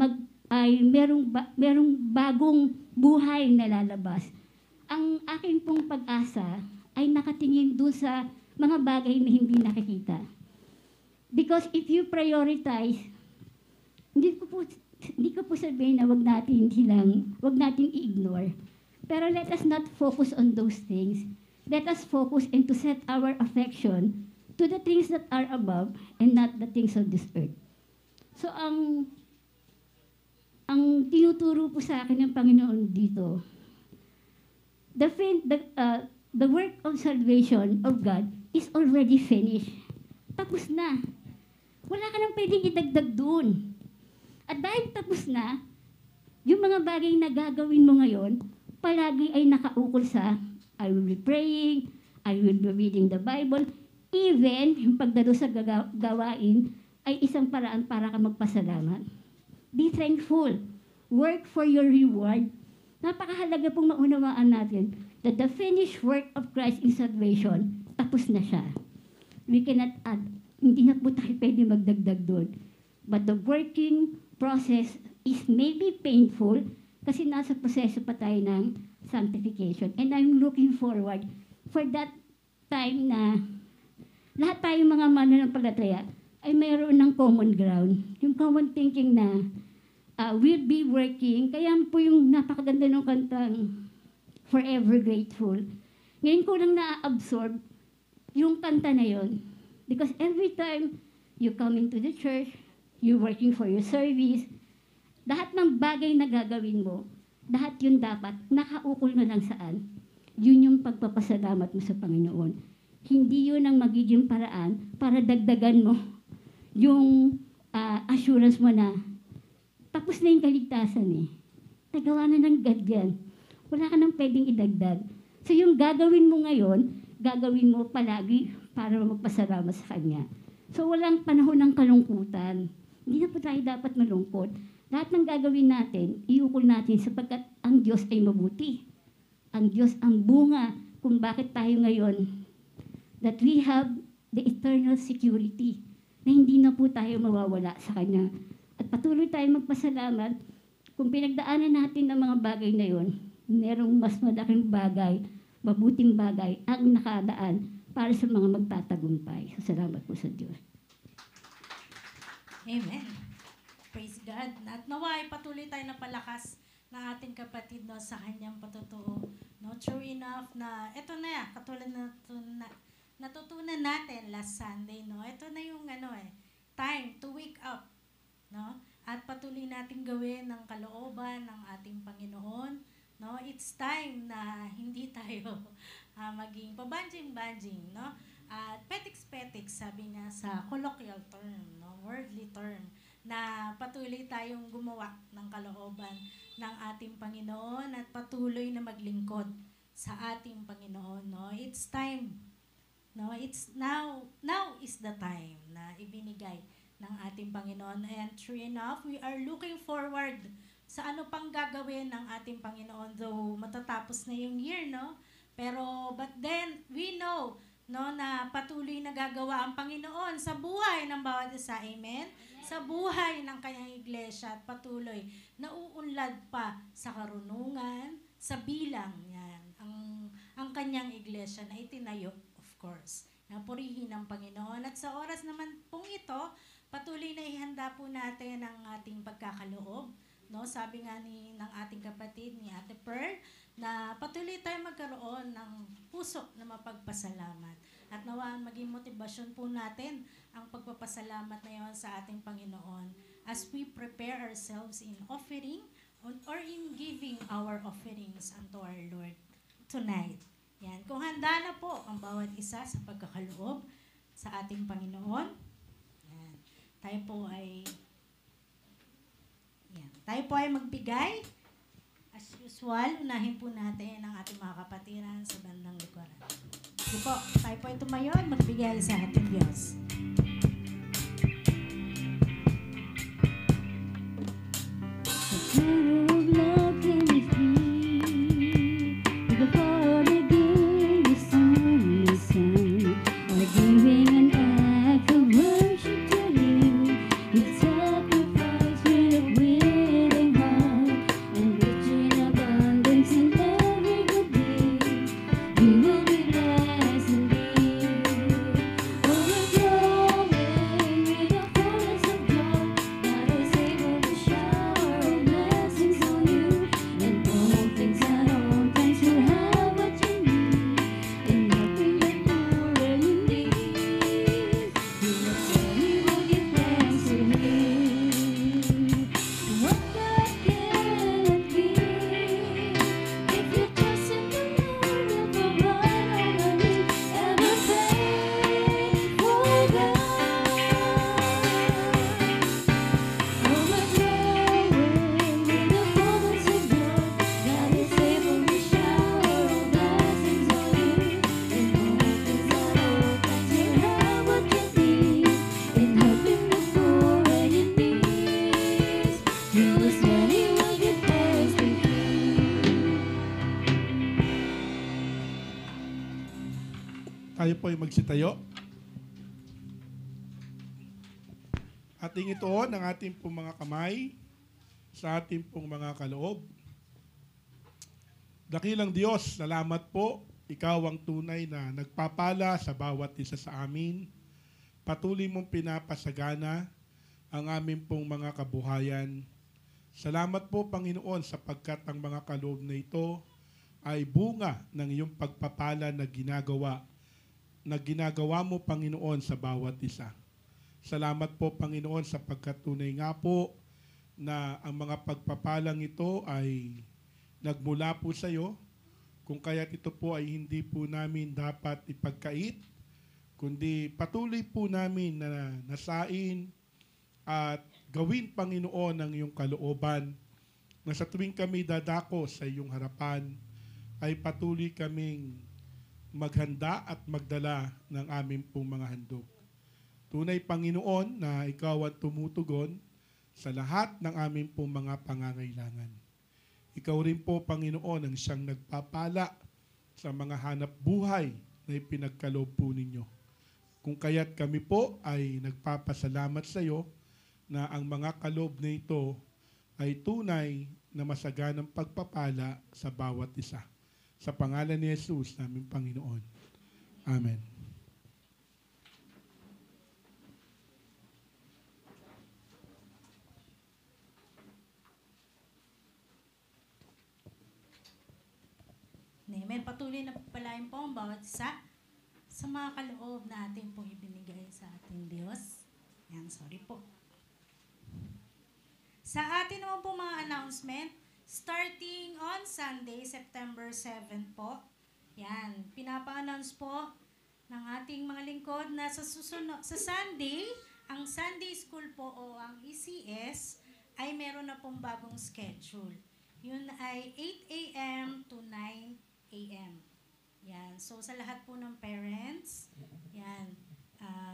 merong bagong buhay na lalabas. Ang aking pong pag-asa ay nakatingin doon sa mga bagay na hindi nakikita. Because if you prioritize, hindi ko po sabihin na wag natin i-ignore. Pero let us not focus on those things. Let us focus and to set our affection to the things that are above and not the things of this earth. So ang tinuturo po sa akin ng Panginoon dito, the work of salvation of God is already finished. Tapos na. Wala ka nang pwedeng idagdag doon. At dahil tapos na, yung mga bagay na gagawin mo ngayon, palagi ay nakaukol sa I will be praying, I will be reading the Bible, even yung pagdalo sa gawain ay isang paraan para ka magpasalamat. Be thankful. Work for your reward. Napakahalaga pong maunawaan natin that the finished work of Christ in salvation, tapos na siya. We cannot add. Hindi na po tayo pwede magdagdag doon. But the working process is maybe painful kasi nasa proseso pa tayo ng sanctification. And I'm looking forward for that time na lahat tayong mga mananampalataya ay mayroon ng common ground. Yung common thinking na we'll be working. Kaya po yung napakaganda ng kantang Forever Grateful. Ngayon ko lang na-absorb yung kanta na yon. Because every time you come into the church, you're working for your service, lahat ng bagay na gagawin mo, lahat yun dapat nakaukol na lang saan. Yun yung pagpapasalamat mo sa Panginoon. Hindi yun ang magiging paraan para dagdagan mo yung assurance mo na tapos na yung kaligtasan eh. Nagawa na ng God yan. Wala ka nang pwedeng idagdag. So yung gagawin mo ngayon, gagawin mo palagi para magpasalamat sa Kanya. So walang panahon ng kalungkutan. Hindi na po tayo dapat malungkot. Lahat ng gagawin natin, iukol natin sapagkat ang Diyos ay mabuti. Ang Diyos ang bunga kung bakit tayo ngayon that we have the eternal security na hindi na po tayo mawawala sa Kanya. At patuloy tayong magpasalamat kung pinagdaanan natin ang mga bagay na yon, merong mas malaking bagay, mabuting bagay ang nakadaan para sa mga magtatagumpay. So, salamat po sa Diyos. Amen. Praise God. At naway, patuloy tayo na palakas ng ating kapatid, no, sa kanyang patutuo. No, true enough na ito na, katulad na natutunan natin last Sunday, no. Ito na yung time to wake up, no? At patuloy nating gawin ng kalooban ng ating Panginoon, no. It's time na hindi tayo maging pabanjing-banjing, no? At petiks-petiks, sabi niya sa colloquial term, no, worldly term, na patuloy tayong gumawa ng kalooban ng ating Panginoon at patuloy na maglingkod sa ating Panginoon, no. It's time, no. It's now is the time na ibinigay ng ating Panginoon. And true enough, we are looking forward sa ano pang gagawin ng ating Panginoon, though matatapos na yung year, no. Pero but then we know, no, na patuloy na gagawa ang Panginoon sa buhay ng bawat isa. Amen? Sa buhay ng kanyang iglesia at patuloy na uunlad pa sa karunungan, sa bilang yan, ang kanyang iglesia na itinayo, of course, na purihin ng Panginoon. At sa oras naman pong ito, patuloy na ihanda po natin ang ating pagkakaloob. No, sabi nga ng ating kapatid, ni Ate Pearl, na patuloy tayo magkaroon ng puso na mapagpasalamat. At nawa maging motibasyon po natin ang pagpapasalamat na yon sa ating Panginoon as we prepare ourselves in offering or in giving our offerings unto our Lord tonight. Yan. Kung handa na po ang bawat isa sa pagkakaloob sa ating Panginoon, yan. Tayo po ay magbigay. As usual, unahin po natin ang ating mga kapatiran sa bandang likuran. Sige po, tayo po ay tumayo at magbigay sa ating Diyos. Tayo po ay magsitayo. Ating ituon ang ating pong mga kamay sa ating pong mga kaloob. Dakilang Diyos, salamat po. Ikaw ang tunay na nagpapala sa bawat isa sa amin. Patuloy mong pinapasagana ang aming pong mga kabuhayan. Salamat po, Panginoon, sapagkat ang mga kaloob na ito ay bunga ng iyong pagpapala na ginagawa mo, Panginoon, sa bawat isa. Salamat po, Panginoon, sapagkat tunay nga po na ang mga pagpapalang ito ay nagmula po sa iyo, kung kaya't ito po ay hindi po namin dapat ipagkait, kundi patuloy po namin na nasain at gawin, Panginoon, ang iyong kalooban, na sa tuwing kami dadako sa iyong harapan, ay patuloy kaming maghanda at magdala ng aming pong mga handog. Tunay, Panginoon, na ikaw ang tumutugon sa lahat ng aming pong mga pangangailangan. Ikaw rin po, Panginoon, ang siyang nagpapala sa mga hanap buhay na ipinagkaloob po ninyo. Kung kaya't kami po ay nagpapasalamat sa iyo na ang mga kaloob na ito ay tunay na masaganang pagpapala sa bawat isa. Sa pangalan ni Jesus, naming Panginoon. Amen. Amen. Patuloy na palain po ang bawat isa sa mga kaloob na ating pong ibinigay sa ating Diyos. Yan, sorry po. Sa atin naman po mga announcement, starting on Sunday, September 7 po, yan, pinapa-announce po ng ating mga lingkod na sa Sunday, ang Sunday School po o ang ECS ay meron na pong bagong schedule. Yun ay 8 a.m. to 9 a.m. Yan. So, sa lahat po ng parents, yan.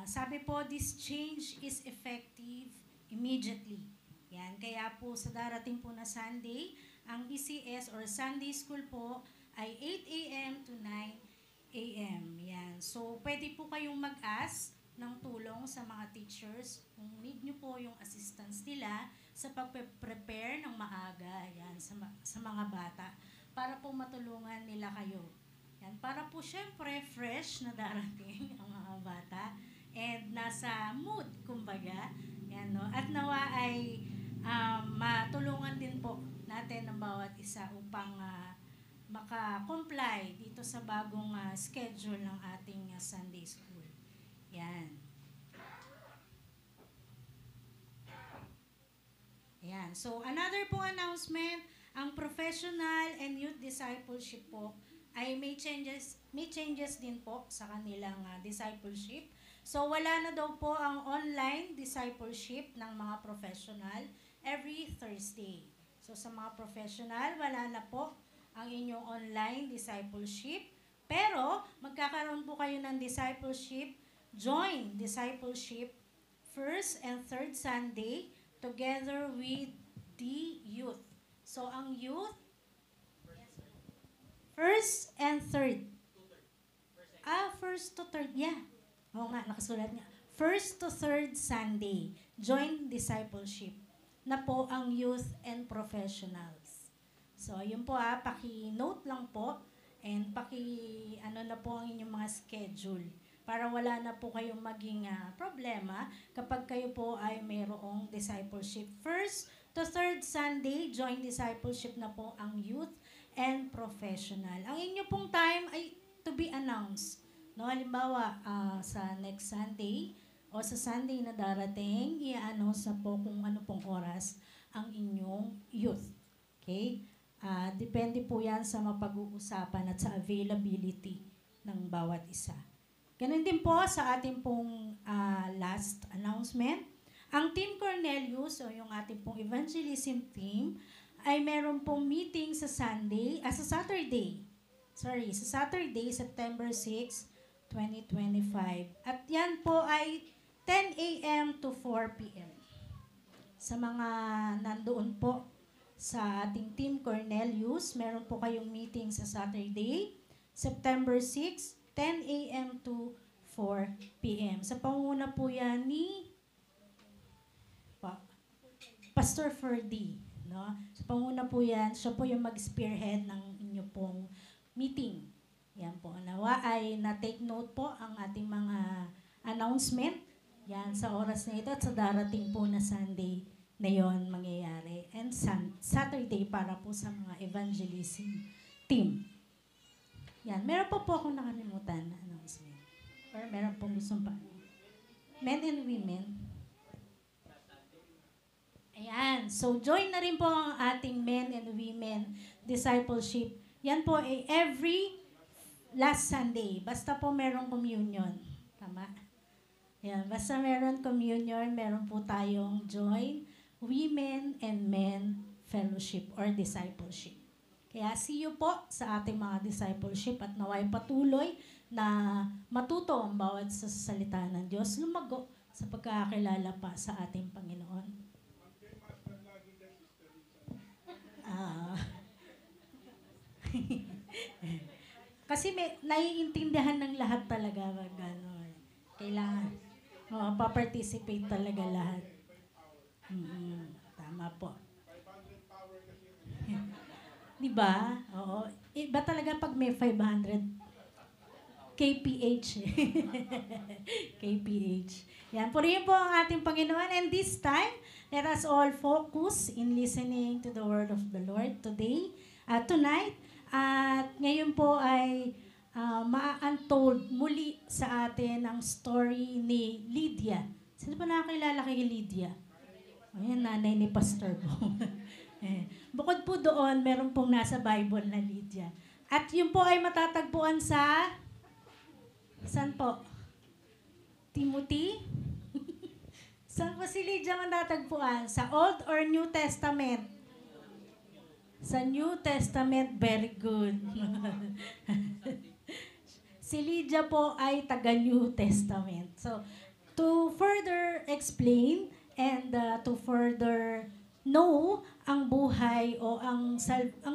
Sabi po, this change is effective immediately. Yan. Kaya po, sa darating po na Sunday, ang ECS or Sunday School po ay 8 a.m. to 9 a.m. Yan. So, pwede po kayong mag-ask ng tulong sa mga teachers kung need nyo po yung assistance nila sa pag-prepare ng maaga yan, sa mga bata para po matulungan nila kayo. Yan, para po syempre fresh na darating ang mga bata and nasa mood, kumbaga. Yan, no? At nawa ay matulungan din po natin ang bawat isa upang maka-comply dito sa bagong schedule ng ating Sunday School. Yan. Ayan. So, another po announcement, ang professional and youth discipleship po ay may changes din po sa kanilang discipleship. So, wala na daw po ang online discipleship ng mga professional every Thursday. So, sa mga professional, wala na po ang inyong online discipleship. Pero, magkakaroon po kayo ng discipleship, join discipleship, first and third Sunday, together with the youth. So, ang youth, first and third. First to third, yeah. Oo nga, nakasulat nga. First to third Sunday, join discipleship na po ang youth and professionals. So, yun po paki-note lang po and na po ang inyong mga schedule para wala na po kayong maging problema kapag kayo po ay mayroong discipleship. First to third Sunday, join discipleship na po ang youth and professional. Ang inyo pong time ay to be announced. No, halimbawa, sa next Sunday o sa Sunday na darating, i-announce na po kung ano pong oras ang inyong youth. Okay? Depende po yan sa mapag-uusapan at sa availability ng bawat isa. Ganun din po sa ating pong last announcement. Ang Team Cornelius o yung ating pong evangelism team ay meron pong meeting sa Saturday, September 6, 2025. At yan po ay 10 a.m. to 4 p.m. Sa mga nandoon po sa ating Team Cornelius, meron po kayong meeting sa Saturday, September 6, 10 a.m. to 4 p.m. Sa panguna po yan ni Pastor Ferdy. No? Sa panguna po yan, siya po yung mag-spearhead ng inyo pong meeting. Yan po. Nawa ay na-take note po ang ating mga announcement. Yan sa oras na ito at sa darating po na Sunday na yon mangyayari. And Saturday para po sa mga evangelism team. Yan. Meron po akong nakalimutan na announcement. Or meron pong gustong pa. Men and women. Ayan. So, join na rin po ang ating men and women discipleship. Yan po ay every last Sunday. Basta po merong communion. Tama? Yan. Basta meron communion, meron po tayong join women and men fellowship or discipleship. Kaya see you po sa ating mga discipleship at naway patuloy na matuto ang bawat sa salita ng Diyos, lumago sa pagkakakilala pa sa ating Panginoon. Kasi naiintindihan ng lahat talaga gano'n. Kailangan. Oo, pa-participate talaga lahat. Tama po. Di ba? Oo. Iba talaga pag may 500 KPH. KPH. Yan. Purihin po ang ating Panginoon. And this time, let us all focus in listening to the word of the Lord today, tonight. At ngayon po ay ma-untold muli sa atin ang story ni Lydia. Sino pa nakakilala kay Lydia? Ayan, nanay ni Pastor po. Bukod po doon, meron pong nasa Bible na Lydia. At yun po ay matatagpuan sa... Saan po? Timothy? Saan po si Lydia matatagpuan? Sa Old or New Testament? Sa New Testament, very good. Si Lydia po ay taga-New Testament. So, to further explain and to further know ang buhay o ang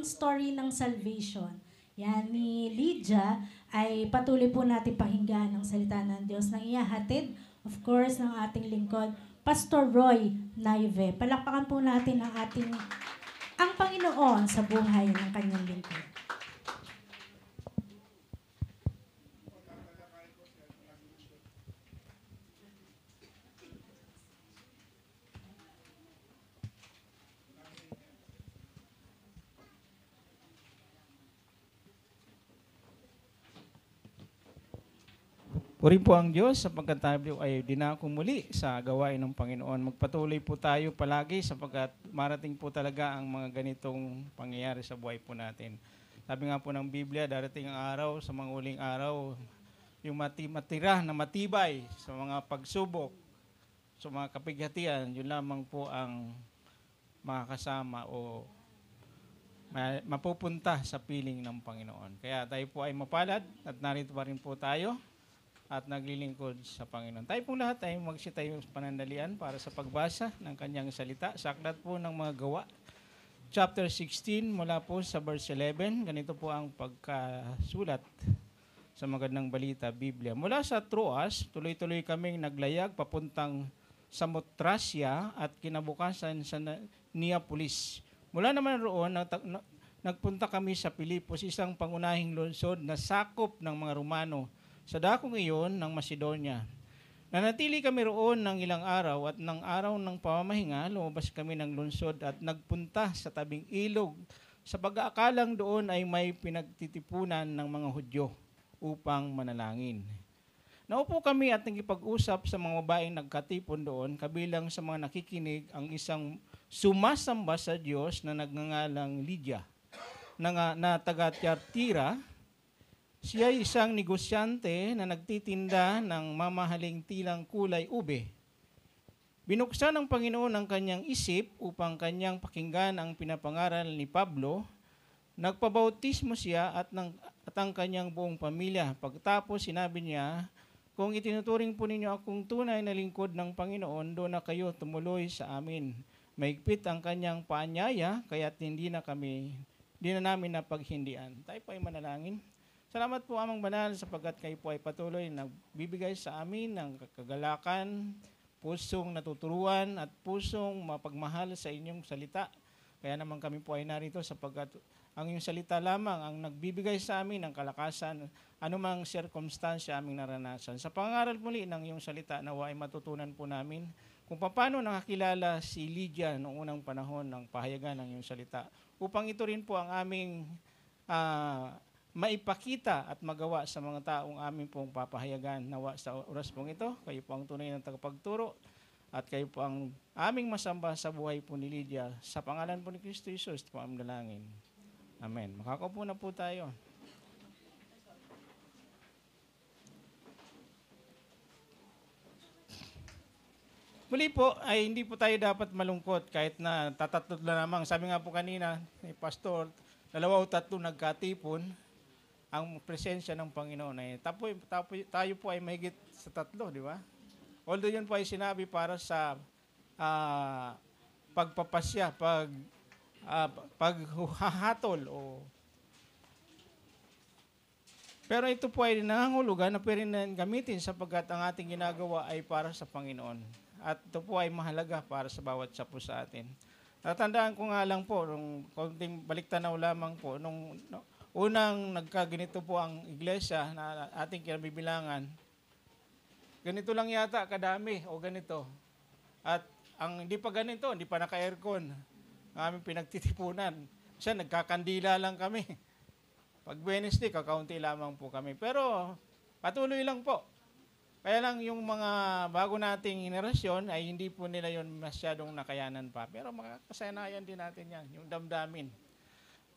story ng salvation, yan ni Lydia, ay patuloy po natin pakinggan ang salita ng Diyos na ihahatid, of course, ng ating lingkod, Pastor Roy Naive. Palakpakan po natin ang Panginoon sa buhay ng kanyang lingkod. Puri po ang Diyos sapagkat tayo ay dinako muli sa gawain ng Panginoon. Magpatuloy po tayo palagi sapagkat marating po talaga ang mga ganitong pangyayari sa buhay po natin. Sabi nga po ng Biblia, darating ang araw, sa mga uling araw, yung matira na matibay sa mga pagsubok, sa mga kapighatian, yun lamang po ang makakasama o mapupunta sa piling ng Panginoon. Kaya tayo po ay mapalad at narito pa rin po tayo at naglilingkod sa Panginoon. Tayo pong lahat ay magsitayo panandalian para sa pagbasa ng kanyang salita. Sa aklat po ng mga gawa, chapter 16, mula po sa verse 11, ganito po ang pagkasulat sa magandang balita, Biblia. Mula sa Troas, tuloy-tuloy kaming naglayag papuntang Samotracia at kinabukasan sa Neapolis. Mula naman roon, nagpunta kami sa Pilipos, isang pangunahing lungsod na sakop ng mga Romano, sa dakong iyon ng Macedonia. Nanatili kami roon ng ilang araw at ng araw ng pamamahinga, lumabas kami ng lungsod at nagpunta sa tabing ilog sa pag-aakalang doon ay may pinagtitipunan ng mga Hudyo upang manalangin. Naupo kami at nagipag-usap sa mga babaeng nagkatipon doon, kabilang sa mga nakikinig ang isang sumasamba sa Diyos na nagngangalang Lydia, na taga Tiatira. Siya ay isang negosyante na nagtitinda ng mamahaling tilang kulay ube. Binuksan ng Panginoon ang kanyang isip upang kanyang pakinggan ang pinapangaral ni Pablo. Nagpabautismo siya at ang kanyang buong pamilya. Pagkatapos sinabi niya, kung itinuturing po ninyo akong tunay na lingkod ng Panginoon, doon na kayo tumuloy sa amin. Maigpit ang kanyang paanyaya, kaya't hindi na namin napaghindian. Tayo po ay manalangin. Salamat po, Amang Banal, sapagkat kayo po ay patuloy na bibigay sa amin ng kagalakan, pusong natuturuan at pusong mapagmahal sa inyong salita. Kaya naman kami po ay narito sapagkat ang inyong salita lamang ang nagbibigay sa amin ng kalakasan, anumang sirkumstansya aming naranasan. Sa pangaral muli ng iyong salita, nawa ay matutunan po namin kung paano nakakilala si Lydia noong unang panahon ng pahayagan ng iyong salita. Upang ito rin po ang aming maipakita at magawa sa mga taong aming pong papahayagan. Nawa sa oras pong ito, kayo po ang tunay ng tagapagturo at kayo po ang aming masamba sa buhay po ni Lydia. Sa pangalan po ni Kristo Jesus, po ang dalangin. Amen. Makakaupo na po tayo. Muli po ay hindi po tayo dapat malungkot kahit na tatatlo na namang. Sabi nga po kanina ni Pastor, 2 o 3 nagkatipon ang presensya ng Panginoon ay tayo po ay mahigit sa 3, di ba? Although yun po ay sinabi para sa pagpapasya, paghahatol o Pero ito po ay nangangulugan na pwede na gamitin sapagkat ang ating ginagawa ay para sa Panginoon. At ito po ay mahalaga para sa bawat isa po sa atin. Natandaan ko nga lang po, nung konting baliktanaw lamang po, nung unang nagkaganito po ang iglesia na ating kinabibilangan, ganito lang yata kadami o ganito. At ang hindi pa ganito, hindi pa naka-aircon, ang aming pinagtitipunan. Siya, nagkakandila lang kami. Pag Wednesday, kakaunti lamang po kami. Pero patuloy lang po. Kaya lang yung mga bago nating henerasyon ay hindi po nila yon masyadong nakayanan pa. Pero makakasanayan din natin yan, yung damdamin.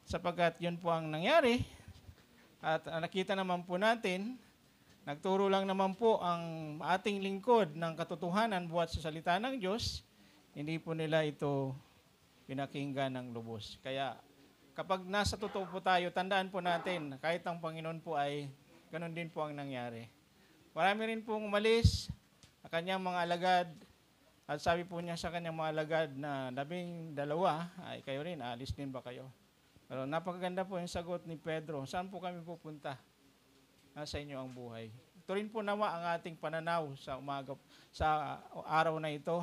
Sapagkat yun po ang nangyari. At nakita naman po natin, nagturo lang naman po ang ating lingkod ng katotohanan buhat sa salita ng Diyos, hindi po nila ito pinakinggan ng lubos. Kaya kapag nasa totoo po tayo, tandaan po natin, kahit ang Panginoon po ay ganun din po ang nangyari. Marami rin pong umalis sa kanyang mga alagad at sabi po niya sa kanyang mga alagad na 12, ay kayo rin, alis din ba kayo? Pero napakaganda po yung sagot ni Pedro. Saan po kami pupunta? Nasa inyo ang buhay. Ito rin po nawa ang ating pananaw sa umaga, sa araw na ito.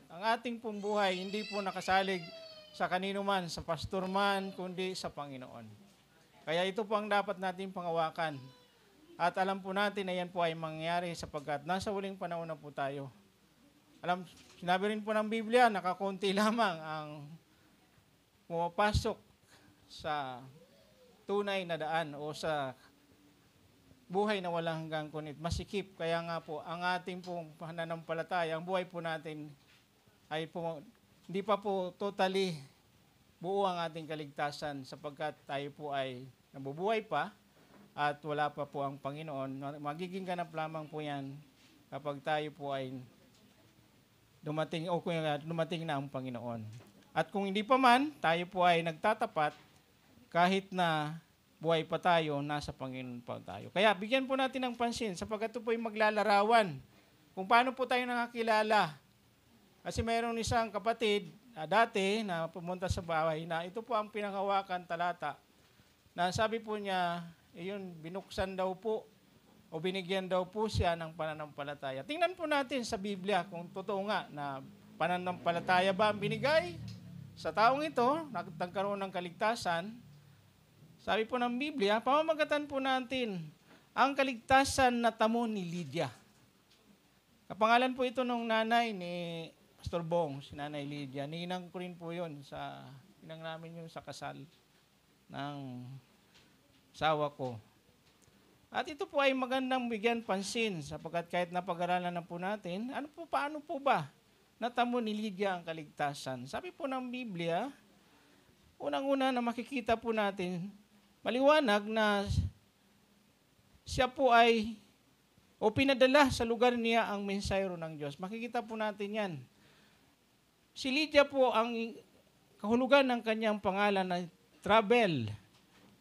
Ang ating pong buhay hindi po nakasalig sa kanino man, sa pastor man, kundi sa Panginoon. Kaya ito po ang dapat nating pangawakan. At alam po natin na yan po ay mangyayari sapagkat nasa huling panahon na po tayo. Sinabi rin po ng Biblia, nakakunti lamang ang pumapasok sa tunay na daan o sa buhay na walang hanggang kunit. Masikip, kaya nga po, ang ating pong pananampalataya, ang buhay po natin ay po, hindi pa po totally buo ang ating kaligtasan sapagkat tayo po ay nabubuhay pa at wala pa po ang Panginoon. Magiging ganap lamang po yan kapag tayo po ay dumating o kung dumating na ang Panginoon. At kung hindi pa man, tayo po ay nagtatapat kahit na buhay pa tayo, nasa Panginoon pa tayo. Kaya bigyan po natin ng pansin sapagkat ito po ay maglalarawan kung paano po tayo nakakilala. Kasi mayroong isang kapatid dati na pumunta sa bahay na ito po ang pinanghawakan talata na sabi po niya, yun, binuksan daw po o binigyan daw po siya ng pananampalataya. Tingnan po natin sa Biblia kung totoo nga na pananampalataya ba ang binigay sa taong ito, nagkaroon ng kaligtasan. Sabi po ng Biblia, pamamagatan po natin ang kaligtasan na tamo ni Lydia. Kapangalan po ito ng nanay ni Pastor Bong, si Nanay Lydia. Ninang ko rin po yun, ninang namin yun sa kasal ng asawa ko. At ito po ay magandang bigyan pansin sapagkat kahit napag-aralan na po natin, paano po ba natamo ni Lydia ang kaligtasan? Sabi po ng Biblia, unang-una na makikita po natin, maliwanag na siya po ay pinadala sa lugar niya ang mensahero ng Diyos. Makikita po natin yan. Si Lydia po ang kahulugan ng kanyang pangalan na travel.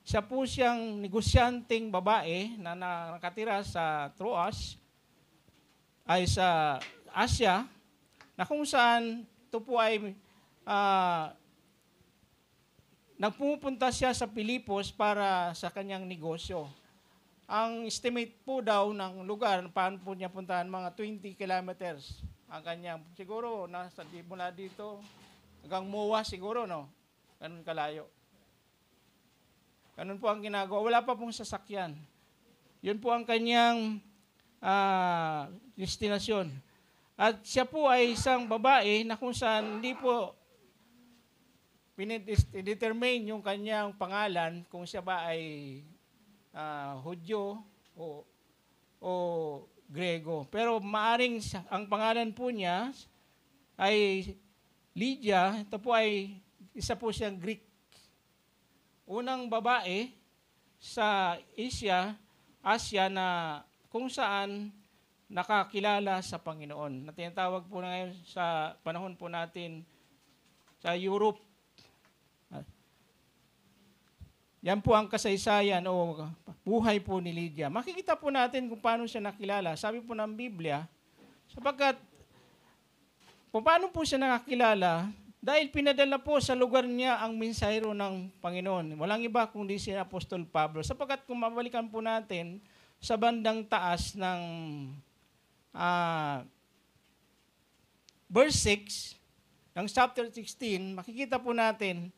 Siya po siyang negosyanteng babae na nakatira sa Troas, ay sa Asia, na kung saan ito po ay nagpupunta siya sa Pilipos para sa kanyang negosyo. Ang estimate po daw ng lugar, paano po niya puntahan, mga 20 kilometers ang kanyang, siguro nasa mula dito hanggang Moa siguro, no? Ganun kalayo. Ganun po ang ginagawa. Wala pa pong sasakyan. Yun po ang kanyang destinasyon. At siya po ay isang babae na kung saan hindi po pinidetermine yung kanyang pangalan kung siya ba ay Hudyo o Grego. Pero maaring ang pangalan po niya ay Lydia. Ito po ay isa po siyang Greek. Unang babae sa Asia na kung saan nakakilala sa Panginoon. Na tinatawag po na ngayon sa panahon po natin sa Europe. Yan po ang kasaysayan o buhay po ni Lydia. Makikita po natin kung paano siya nakilala. Sabi po ng Biblia, sapagkat kung paano po siya nakakilala, Dahil pinadala po sa lugar niya ang mensahero ng Panginoon. Walang iba kundi si Apostol Pablo. Sapagkat kung mabalikan po natin sa bandang taas ng verse 6 ng chapter 16, makikita po natin,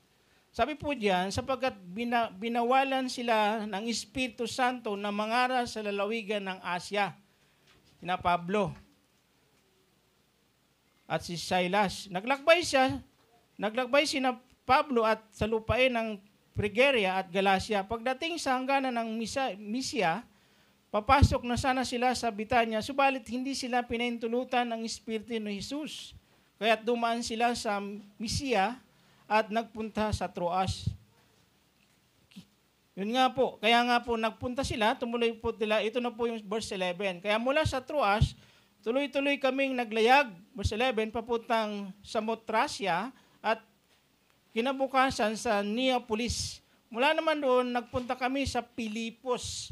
sabi po diyan, sapagkat binawalan sila ng Espiritu Santo na mangaral sa lalawigan ng Asya. Sina Pablo at si Silas. Naglakbay sina Pablo at sa lupain ng Phrygia at Galacia. Pagdating sa hangganan ng Misia, papasok na sana sila sa Bitanya, subalit hindi sila pinahintulutan ng Espiritu ni Jesus. Kaya't dumaan sila sa Misia at nagpunta sa Troas. Yun nga po, kaya nga po nagpunta sila, tumuloy po nila, ito na po yung verse 11. Kaya mula sa Troas, tuloy-tuloy kaming naglayag, verse 11, papuntang Samotracia at kinabukasan sa Neapolis. Mula naman doon, nagpunta kami sa Pilipos,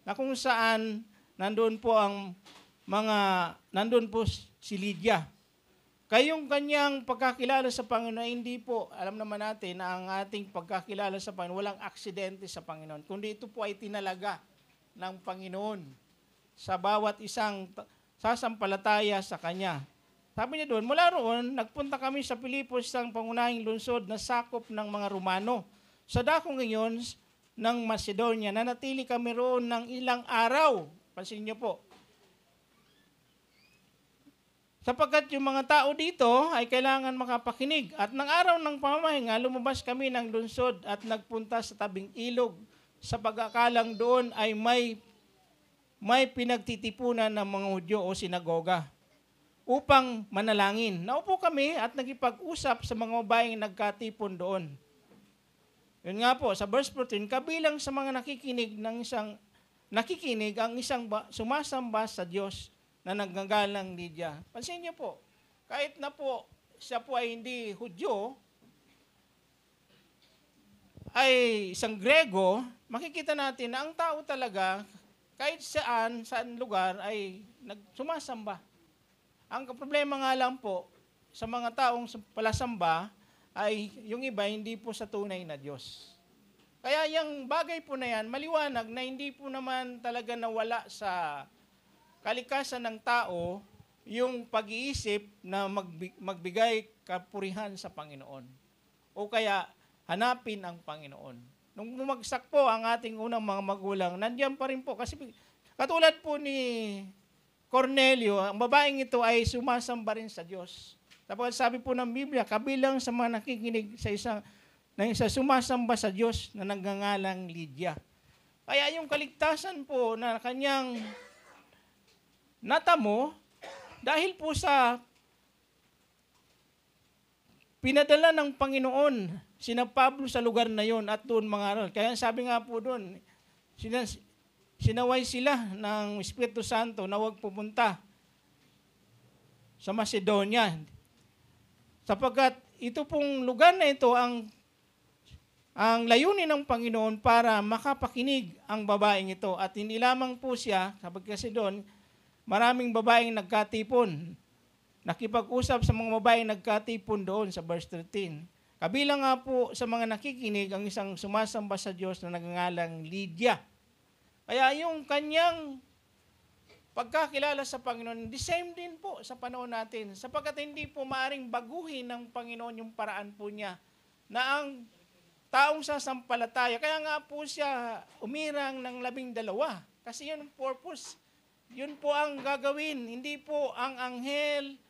na kung saan nandun po si Lydia. Kayong kanyang pagkakilala sa Panginoon, hindi po, alam naman natin na ang ating pagkakilala sa Panginoon, walang aksidente sa Panginoon, kundi ito po ay tinalaga ng Panginoon sa bawat isang sasampalataya sa Kanya. Sabi niya doon, mula roon, nagpunta kami sa Pilipos, isang pangunahing lungsod na sakop ng mga Romano. Sa dakong ngayon ng Macedonia, nanatili kami roon ng ilang araw. Pansin niyo po. Sapagkat yung mga tao dito ay kailangan makapakinig. At ng araw ng pamamahinga, lumabas kami ng lungsod at nagpunta sa tabing ilog. Sa pag-akalang doon ay may pinagtitipunan ng mga Hudyo o sinagoga upang manalangin. Naupo kami at nagipag-usap sa mga babaeng nagkatipon doon. Yun nga po, sa verse 14, kabilang sa mga nakikinig ang isang sumasamba sa Diyos na naggagalang Lydia. Pansin niyo po, kahit na po siya po ay hindi Hudyo, ay isang Grego, makikita natin na ang tao talaga, kahit saan lugar ay sumasamba. Ang problema nga lang po, sa mga taong palasamba, ay yung iba hindi po sa tunay na Diyos. Kaya yung bagay po na yan, maliwanag na hindi po naman talaga nawala sa kalikasan ng tao yung pag-iisip na magbigay kapurihan sa Panginoon. O kaya hanapin ang Panginoon. Nung bumagsak po ang ating unang mga magulang, nandiyan pa rin po. Kasi katulad po ni Cornelio, ang babaeng ito ay sumasamba rin sa Diyos. Tapos sabi po ng Biblia, kabilang sa mga nakikinig sa isa sumasamba sa Diyos na nagngangalang Lydia. Kaya yung kaligtasan po na kanyang natamo, dahil po sa pinadala ng Panginoon, sina Pablo sa lugar na yon at doon mangaral. Kaya sabi nga po doon, sinaway sila ng Espiritu Santo na huwag pupunta sa Macedonia. Sapagkat ito pong lugar na ito ang layunin ng Panginoon para makapakinig ang babaeng ito. At hindi lamang po siya, sapagkat kasi doon, maraming babaeng nagkatipon. Nakipag-usap sa mga babaeng nagkatipon doon sa verse 13. Kabilang nga po sa mga nakikinig ang isang sumasamba sa Diyos na nagngangalang Lydia. Kaya yung kanyang pagkakilala sa Panginoon, the same din po sa panahon natin. Sapagkat hindi po maaring baguhin ng Panginoon yung paraan po niya na ang taong sasampalataya. Kaya nga po siya umirang ng 12. Kasi yun ang purpose. Yun po ang gagawin. Hindi po ang anghel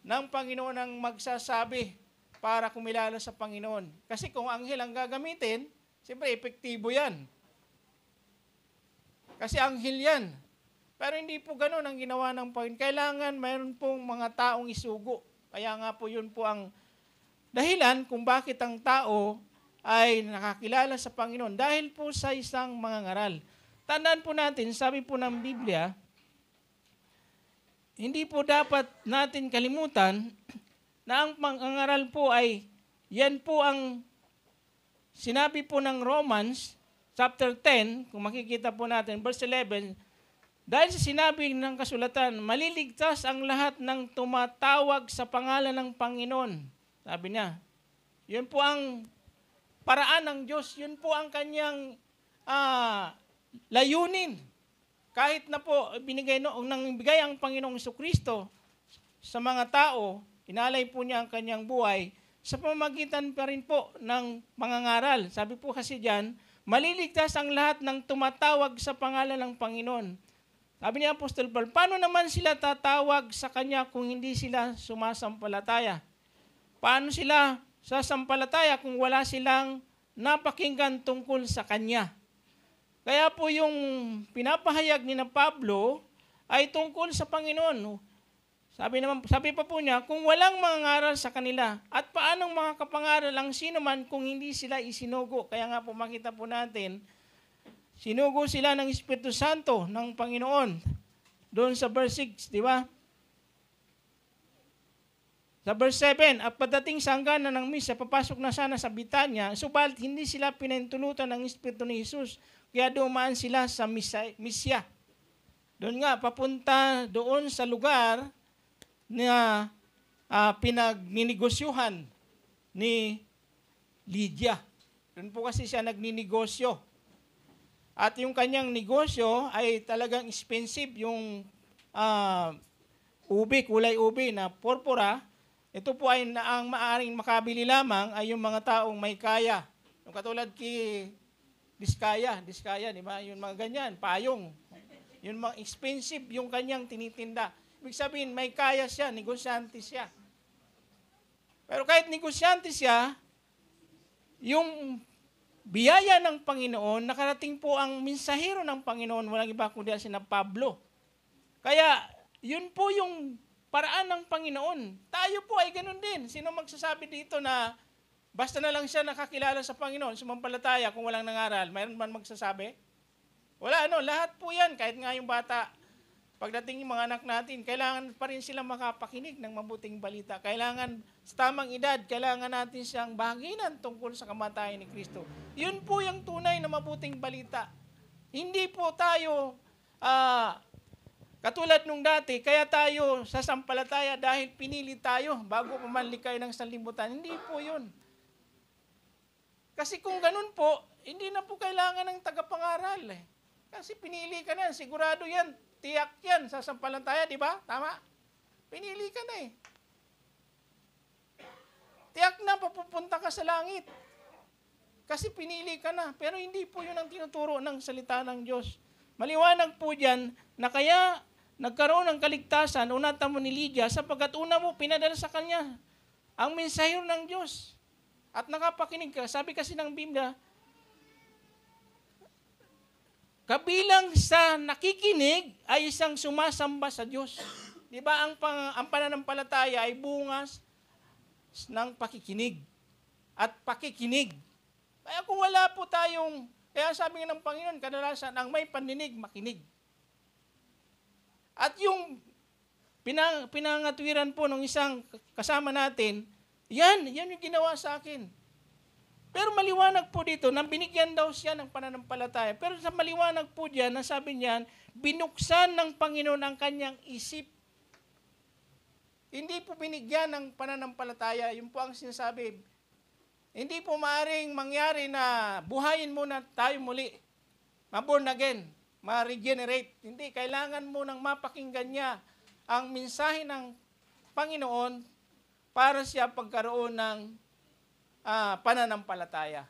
ng Panginoon ang magsasabi para kumilala sa Panginoon. Kasi kung anghel ang gagamitin, siyempre epektibo yan. Kasi anghel yan. Pero hindi po ganun ang ginawa ng Panginoon. Kailangan mayroon pong mga taong isugo. Kaya nga po yun po ang dahilan kung bakit ang tao ay nakakilala sa Panginoon. Dahil po sa isang mangangaral. Tandaan po natin, sabi po ng Biblia, hindi po dapat natin kalimutan na ang mangangaral po ay, yan po ang sinabi po ng Romans, chapter 10, kung makikita po natin, verse 11, dahil sa sinabi ng kasulatan, maliligtas ang lahat ng tumatawag sa pangalan ng Panginoon. Sabi niya, yun po ang paraan ng Diyos, yun po ang kanyang layunin. Kahit na po bigay ang Panginoong Jesucristo sa mga tao, inalay po niya ang kanyang buhay sa pamamagitan pa rin po ng mangangaral. Sabi po kasi diyan, maliligtas ang lahat ng tumatawag sa pangalan ng Panginoon. Sabi ni Apostol Paul, paano naman sila tatawag sa Kanya kung hindi sila sumasampalataya? Paano sila sasampalataya kung wala silang napakinggan tungkol sa Kanya? Kaya po yung pinapahayag ni na Pablo ay tungkol sa Panginoon. Sabi pa po niya, kung walang mangangaral sa kanila, at paanong makakapangaral ang sino man kung hindi sila isinugo? Kaya nga po makita po natin, sinugo sila ng Espiritu Santo ng Panginoon. Doon sa verse 6, di ba? Sa verse 7, at pagdating sa hangganan ng misa, papasok na sana sa Bitanya, subalit hindi sila pinahintulutan ng Espiritu ni Jesus, kaya dumaan sila sa Misya. Doon nga, papunta doon sa lugar na pinagninegosyohan ni Lydia. Doon po kasi siya nagninegosyo. At yung kanyang negosyo ay talagang expensive, yung kulay ubi na purpura. Ito po ay ang maaring makabili lamang ay yung mga taong may kaya. Yung katulad kay Diskaya, di ba? Yung mga ganyan, payong. Yung mga expensive yung kanyang tinitinda. Ibig sabihin, may kaya siya, negosyante siya. Pero kahit negosyante siya, yung biyaya ng Panginoon, nakarating po ang mensahero ng Panginoon, walang iba kundi si na Pablo. Kaya, yun po yung paraan ng Panginoon. Tayo po ay ganun din. Sino magsasabi dito na basta na lang siya nakakilala sa Panginoon, sumampalataya kung walang nangaral, mayroon man magsasabi? Wala, lahat po yan, kahit nga yung bata, pagdating yung mga anak natin, kailangan pa rin sila makapakinig ng mabuting balita. Kailangan, sa tamang edad, kailangan natin siyang bahaginan tungkol sa kamatayan ni Kristo. Yun po yung tunay na mabuting balita. Hindi po tayo, katulad nung dati, kaya tayo sasampalataya dahil pinili tayo bago pumalikay ng sanlibutan. Hindi po yun. Kasi kung ganun po, hindi na po kailangan ng tagapangaral. Kasi pinili ka na, sigurado yan, tiyak yan, sasampalataya, di ba? Tama? Pinili ka na Tiyak na, papupunta ka sa langit. Kasi pinili ka na. Pero hindi po yun ang tinuturo ng salita ng Diyos. Maliwanag po dyan na kaya nagkaroon ng kaligtasan, unata mo ni Lydia, sapagkat una mo pinadala sa kanya ang mensahero ng Diyos. At nakapakinig ka. Sabi kasi ng Biblia, kabilang sa nakikinig ay isang sumasamba sa Diyos. Di ba ang pananampalataya ay bungas ng pakikinig at pakikinig. Kaya kung wala po tayong, kaya sabi ng Panginoon, kadalasan ang may pandinig, makinig. At yung pinangatwiran po ng isang kasama natin, yan yung ginawa sa akin. Pero maliwanag po dito, na binigyan daw siya ng pananampalataya. Pero sa maliwanag po diyan, nasabi niyan, binuksan ng Panginoon ang kanyang isip. Hindi po binigyan ng pananampalataya. Yun po ang sinasabi. Hindi po maaaring mangyari na buhayin mo na tayo muli. Ma-born again, ma-regenerate. Hindi, kailangan mo nang mapakinggan niya ang mensahe ng Panginoon para siya pagkaroon ng pananampalataya.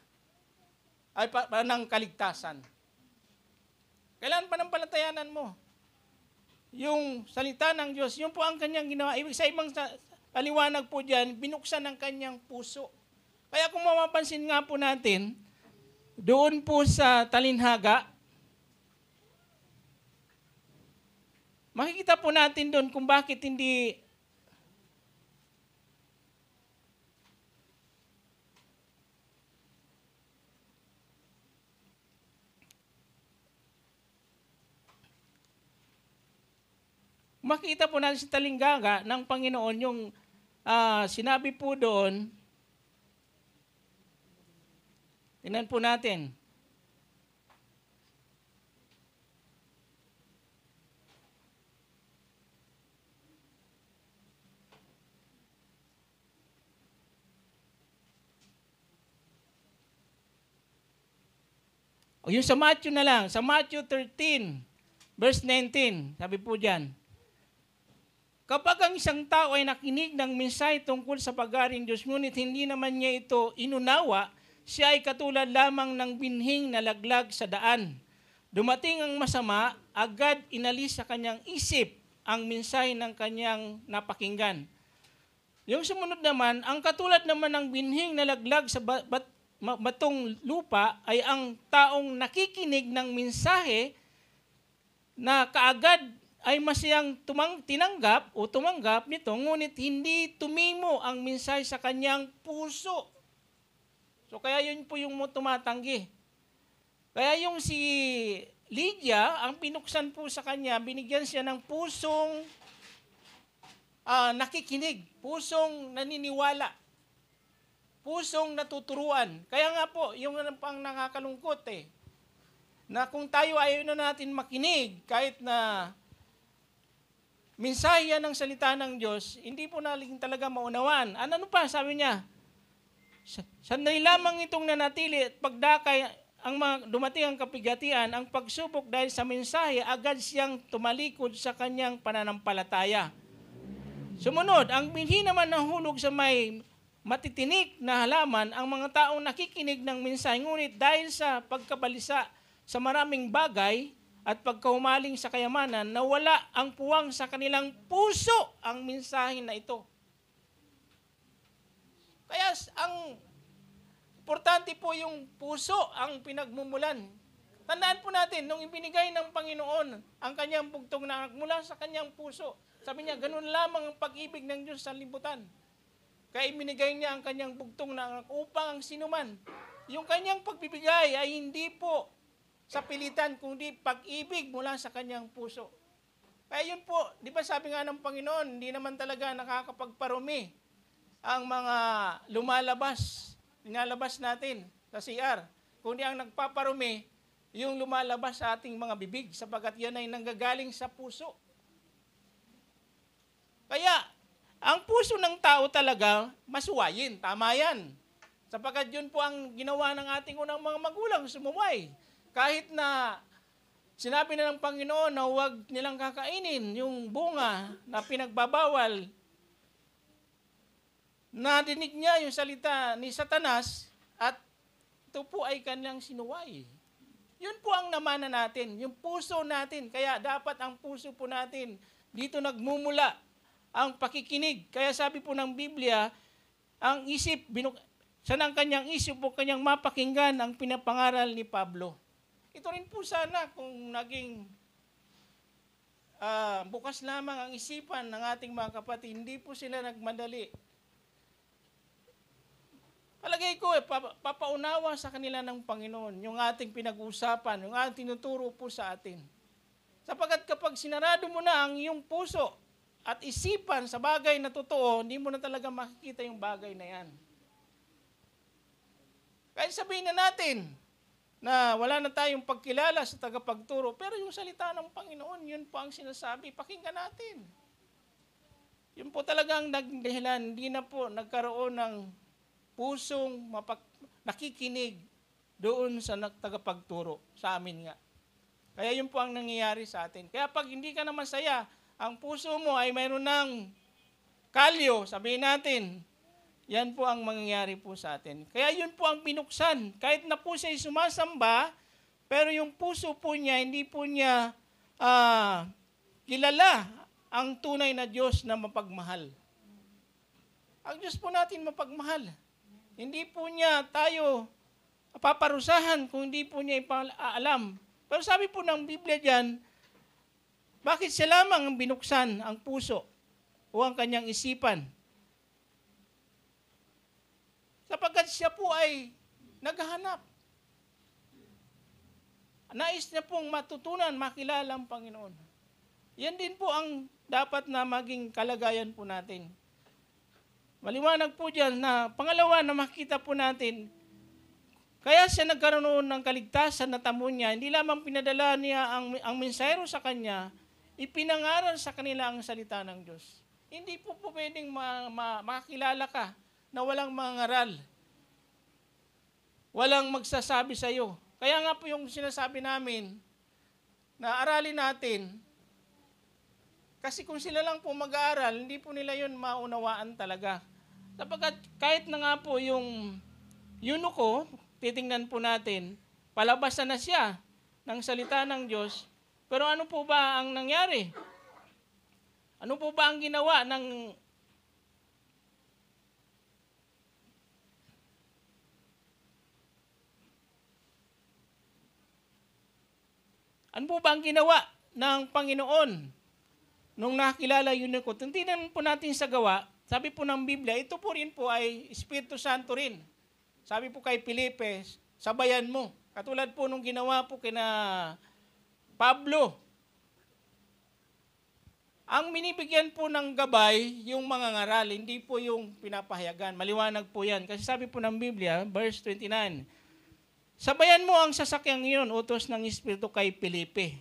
Ay, ng kaligtasan. Kailan pananampalatayanan mo? Yung salita ng Diyos, yun po ang kanyang ginawa. Sa ibang paliwanag po dyan, binuksan ng kanyang puso. Kaya kung mapapansin nga po natin, doon po sa talinhaga, makikita po natin doon kung bakit hindi makita po natin sa talinggaga ng Panginoon yung sinabi po doon. Tingnan po natin. O yung sa Matthew na lang, sa Matthew 13, verse 19, sabi po diyan, kapag ang isang tao ay nakinig ng mensahe tungkol sa pag-aring Diyos, ngunit hindi naman niya ito inunawa, siya ay katulad lamang ng binhing na laglag sa daan. Dumating ang masama, agad inalis sa kanyang isip ang mensahe ng kanyang napakinggan. Yung sumunod naman, ang katulad naman ng binhing na laglag sa batong lupa ay ang taong nakikinig ng mensahe na kaagad ay masiyang tumanggap nito, ngunit hindi tumimo ang mensahe sa kanyang puso. So kaya yun po yung tumatanggi. Kaya yung si Lydia, ang pinuksan po sa kanya, binigyan siya ng pusong nakikinig, pusong naniniwala, pusong natuturuan. Kaya nga po, yung pang nakakalungkot na kung tayo ayaw na natin makinig, kahit na mensahe yan ng salita ng Diyos, hindi po natin talaga maunawan. Ano pa, sabi niya, sandali lamang itong nanatili at pagdakay ang dumating ang kapigatian, ang pagsubok dahil sa mensahe, agad siyang tumalikod sa kanyang pananampalataya. Sumunod, ang binhi naman nahulog sa may matitinik na halaman, ang mga taong nakikinig ng mensahe, ngunit dahil sa pagkabalisa sa maraming bagay at pagkahumaling sa kayamanan, nawala ang puwang sa kanilang puso ang mensahe na ito. Kaya ang importante po yung puso ang pinagmumulan. Tandaan po natin, nung ibinigay ng Panginoon ang kanyang bugtong na anak mula sa kanyang puso, sabi niya, ganun lamang ang pag-ibig ng Diyos sa libutan. Kaya ibinigay niya ang kanyang bugtong na anak upang ang sinuman. Yung kanyang pagbibigay ay hindi po sa pilitan, kundi pag-ibig mula sa kanyang puso. Kaya yun po, di ba sabi nga ng Panginoon, hindi naman talaga nakakapagparumi ang mga linalabas natin sa CR. Kundi ang nagpaparumi, yung lumalabas sa ating mga bibig, sapagkat yan ay nanggagaling sa puso. Kaya, ang puso ng tao talaga, masuwayin. Tama yan. Sapagkat yun po ang ginawa ng ating unang mga magulang, sumuway. Kahit na sinabi na ng Panginoon na huwag nilang kakainin yung bunga na pinagbabawal, nadinig niya yung salita ni Satanas at ito po ay kanyang sinuway. Yun po ang namana natin, yung puso natin. Kaya dapat ang puso po natin, dito nagmumula ang pakikinig. Kaya sabi po ng Biblia, ang isip, saan ang kanyang isip o kanyang mapakinggan ang pinapangaral ni Pablo. Ito rin po sana kung naging bukas lamang ang isipan ng ating mga kapatid, hindi po sila nagmadali. Palagay ko, papaunawa sa kanila ng Panginoon yung ating pinag-uusapan, yung ating tinuturo po sa atin. Sapagkat kapag sinarado mo na ang iyong puso at isipan sa bagay na totoo, hindi mo na talaga makikita yung bagay na yan. Kahit sabihin na natin na wala na tayong pagkilala sa tagapagturo, pero yung salita ng Panginoon, yun po ang sinasabi, pakinggan natin. Yun po talagang naging dahilan, hindi na po nagkaroon ng pusong nakikinig doon sa tagapagturo sa amin nga. Kaya yun po ang nangyayari sa atin. Kaya pag hindi ka naman saya, ang puso mo ay mayroon ng kalyo, sabihin natin, yan po ang mangyayari po sa atin. Kaya yun po ang binuksan. Kahit na po siya sumasamba, pero yung puso po niya, hindi po niya kilala ang tunay na Diyos na mapagmahal. Ang Diyos po natin mapagmahal. Hindi po niya tayo paparusahan kung hindi po niya ipaalam. Pero sabi po ng Biblia diyan, bakit siya lamang ang binuksan ang puso o ang kanyang isipan? Sapagkat siya po ay naghahanap. Nais niya pong matutunan, makilala ang Panginoon. Yan din po ang dapat na maging kalagayan po natin. Maliwanag po dyan na pangalawa na makita po natin, kaya siya nagkaroon ng kaligtasan na tamo niya, hindi lamang pinadala niya ang mensahero sa kanya, ipinangaral sa kanila ang salita ng Diyos. Hindi po pwedeng makakilala ka na walang mangaral. Walang magsasabi sa iyo. Kaya nga po yung sinasabi namin na aralin natin. Kasi kung sila lang po mag-aaral, hindi po nila yun maunawaan talaga. Sapagkat kahit na nga po yung eunuko, titingnan po natin, palabasan na siya ng salita ng Diyos. Pero ano po ba ang nangyari? Ano po ba ang ginawa ng Panginoon nung nakilala yun ko? Tingnan po natin sa gawa, sabi po ng Biblia, ito po rin po ay Espiritu Santo rin. Sabi po kay Felipe, sabayan mo. Katulad po nung ginawa po kina Pablo. Ang minibigyan po ng gabay, yung mga ngaral, hindi po yung pinapahayagan. Maliwanag po yan. Kasi sabi po ng Biblia, verse 29, sabayan mo ang sasakyang iyon, utos ng Espiritu kay Felipe.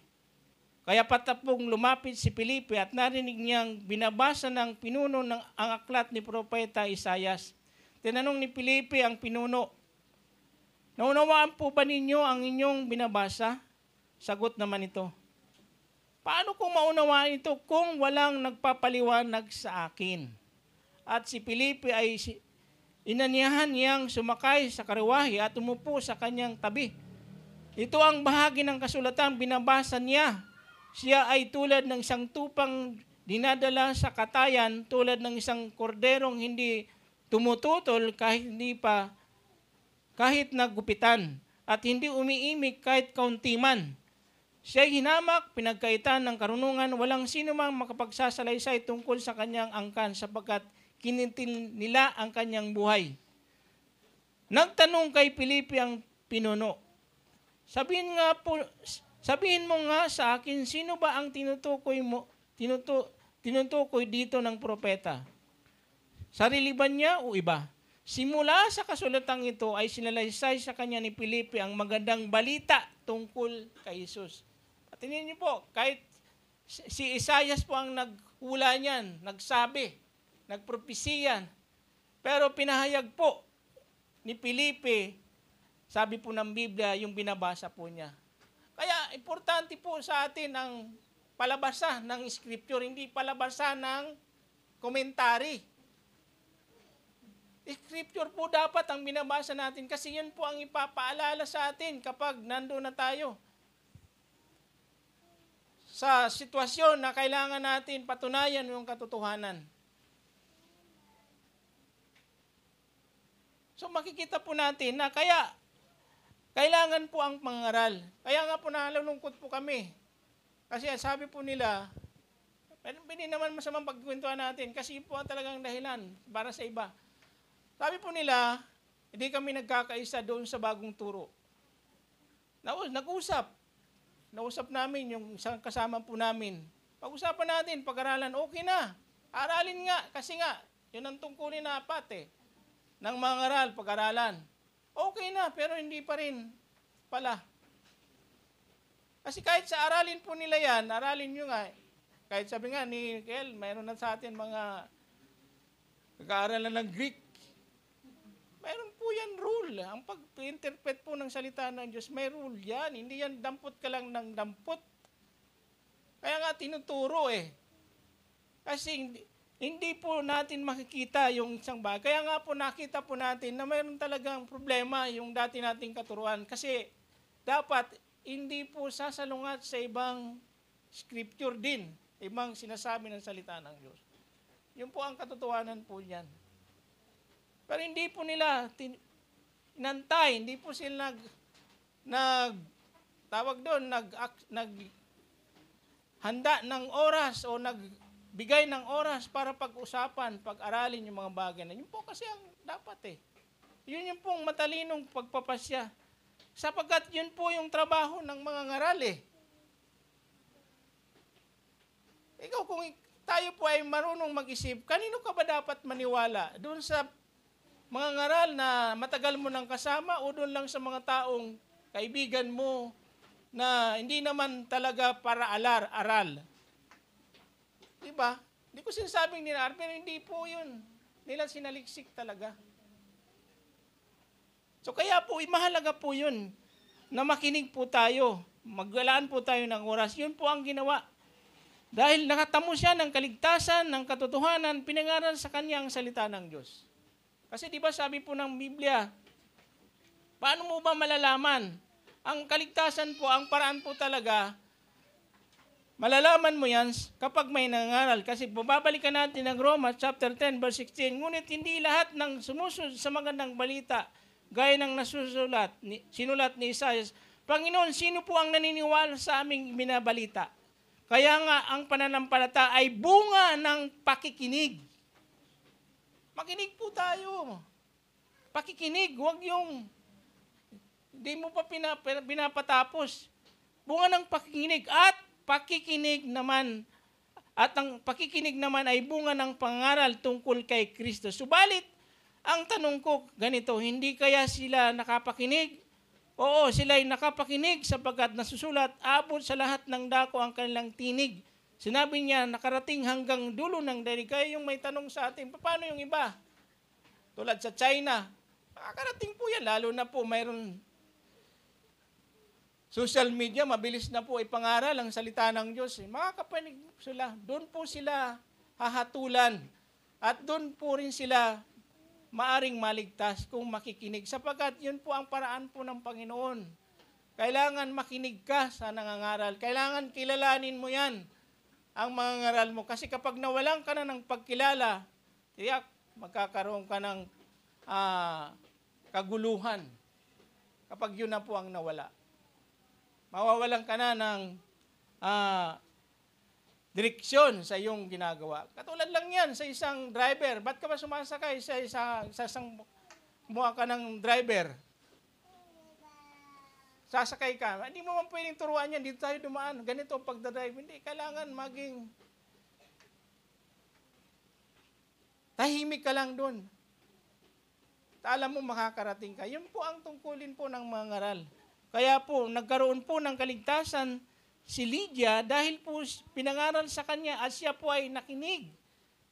Kaya patapong lumapit si Felipe at narinig niyang binabasa ng pinuno ng ang aklat ni Propeta Isaias. Tinanong ni Felipe ang pinuno, naunawaan po ba ninyo ang inyong binabasa? Sagot naman ito, paano kung maunawaan ito kung walang nagpapaliwanag sa akin? At si Felipe ay inaniyahan niyang sumakay sa karwahe at umupo sa kanyang tabi. Ito ang bahagi ng kasulatan binabasa niya. Siya ay tulad ng isang tupang dinadala sa katayan, tulad ng isang korderong hindi tumututol kahit nagupitan, at hindi umiimik kahit kaunti man. Siya'y hinamak, pinagkaitan ng karunungan, walang sino mang makapagsasalaysay tungkol sa kanyang angkan, sapagkat kinintil nila ang kanyang buhay. Nagtanong kay Felipe ang pinuno, sabihin mo nga sa akin, sino ba ang tinutukoy dito ng propeta? Sarili ba niya o iba? Simula sa kasulatang ito ay sinalaysay sa kanya ni Felipe ang magandang balita tungkol kay Jesus. At tingnan niyo po, kahit si Isaias po ang naghula niyan, nagsabi, nagpropesiyan, pero pinahayag po ni Felipe, sabi po ng Biblia, yung binabasa po niya. Kaya importante po sa atin ang palabasa ng Scripture, hindi palabasa ng komentary. Scripture po dapat ang binabasa natin kasi yun po ang ipapaalala sa atin kapag nandoon na tayo sa sitwasyon na kailangan natin patunayan yung katotohanan. So makikita po natin na kaya kailangan po ang pangaral. Kaya nga po nalulungkot po kami. Kasi sabi po nila, hindi naman masamang pagkwentuhan natin kasi po ang talagang dahilan para sa iba. Sabi po nila, hindi kami nagkakaisa doon sa bagong turo. Nag-usap. Nausap namin yung isang kasama po namin. Pag-usapan natin, pag-aralan, okay na. Aralin nga, kasi nga, yun ang tungkulin na apat ng mga aral, pag-aralan. Okay na, pero hindi pa rin pala. Kasi kahit sa aralin po nila yan, aralin nyo nga. Kahit sabi nga ni Kel, mayroon na sa atin mga nag-aaralan ng Greek. Mayroon po yan rule. Ang pag-interpret po ng salita ng Diyos, may rule yan. Hindi yan dampot ka lang ng dampot. Kaya nga tinuturo Kasi hindi po natin makikita yung isang bagay. Kaya nga po nakita po natin na mayroon talagang problema yung dati nating katuruan. Kasi dapat hindi po sasalungat sa ibang scripture din, ibang sinasabi ng salita ng Diyos. Yun po ang katotohanan po niyan. Pero hindi po nila inantay, hindi po sila handa ng oras o nagbigay ng oras para pag-usapan, pag-aralin yung mga bagay na. Yun po kasi ang dapat Yun yung pong matalinong pagpapasya. Sapagkat yun po yung trabaho ng mga ngaral Ikaw, kung tayo po ay marunong mag-isip, kanino ka ba dapat maniwala? Doon sa mga ngaral na matagal mo nang kasama o doon lang sa mga taong kaibigan mo na hindi naman talaga para aral? Diba? Hindi ko sinasabing nila, pero hindi po yun. Nila sinaliksik talaga. So kaya po, mahalaga po yun na makinig po tayo. Maglalaan po tayo ng oras. Yun po ang ginawa. Dahil nakatamo siya ng kaligtasan, ng katotohanan, pinangaral sa kanya ang salita ng Diyos. Kasi di ba sabi po ng Biblia, paano mo ba malalaman? Ang kaligtasan po, ang paraan po talaga, malalaman mo yan kapag may nangaral. Kasi babalikan natin ng Roma chapter 10 verse 16. Ngunit hindi lahat ng sumusunod sa magandang balita gaya ng sinulat ni Isaias. Panginoon, sino po ang naniniwala sa aming binabalita? Kaya nga ang pananampalataya ay bunga ng pakikinig. Makinig po tayo. Pakikinig, huwag yung hindi mo pa pinapatapos. Bunga ng pakikinig at pakikinig naman at ang pakikinig naman ay bunga ng pangaral tungkol kay Kristo. Subalit, ang tanong ko ganito, hindi kaya sila nakapakinig? Oo, sila ay nakapakinig sapagkat nasusulat, abot sa lahat ng dako ang kanilang tinig. Sinabi niya, nakarating hanggang dulo ng daigdig. Kaya yung may tanong sa atin, paano yung iba? Tulad sa China, makakarating po yan, lalo na po mayroon social media, mabilis na po ipangaral ang salita ng Diyos. Makakapanig sila, doon po sila hahatulan at doon po rin sila maaring maligtas kung makikinig. Sapagkat yun po ang paraan po ng Panginoon. Kailangan makinig ka sa nangangaral. Kailangan kilalanin mo yan, ang mga ngaral mo. Kasi kapag nawalan ka na ng pagkilala, tiyak, magkakaroon ka ng kaguluhan. Kapag yun na po ang nawala. Mawawalan ka na ng direksyon sa iyong ginagawa. Katulad lang yan sa isang driver. Ba't ka ba sumasakay sa isang kumuha ka ng driver? Sasakay ka. Hindi mo man pwedeng turuan yan. Dito tayo dumaan. Ganito ang pagdadrive. Hindi. Kailangan maging tahimik ka lang doon. Alam mo makakarating ka. Yun po ang tungkulin po ng mga ngaral. Kaya po, nagkaroon po ng kaligtasan si Lydia dahil po pinangaral sa kanya at siya po ay nakinig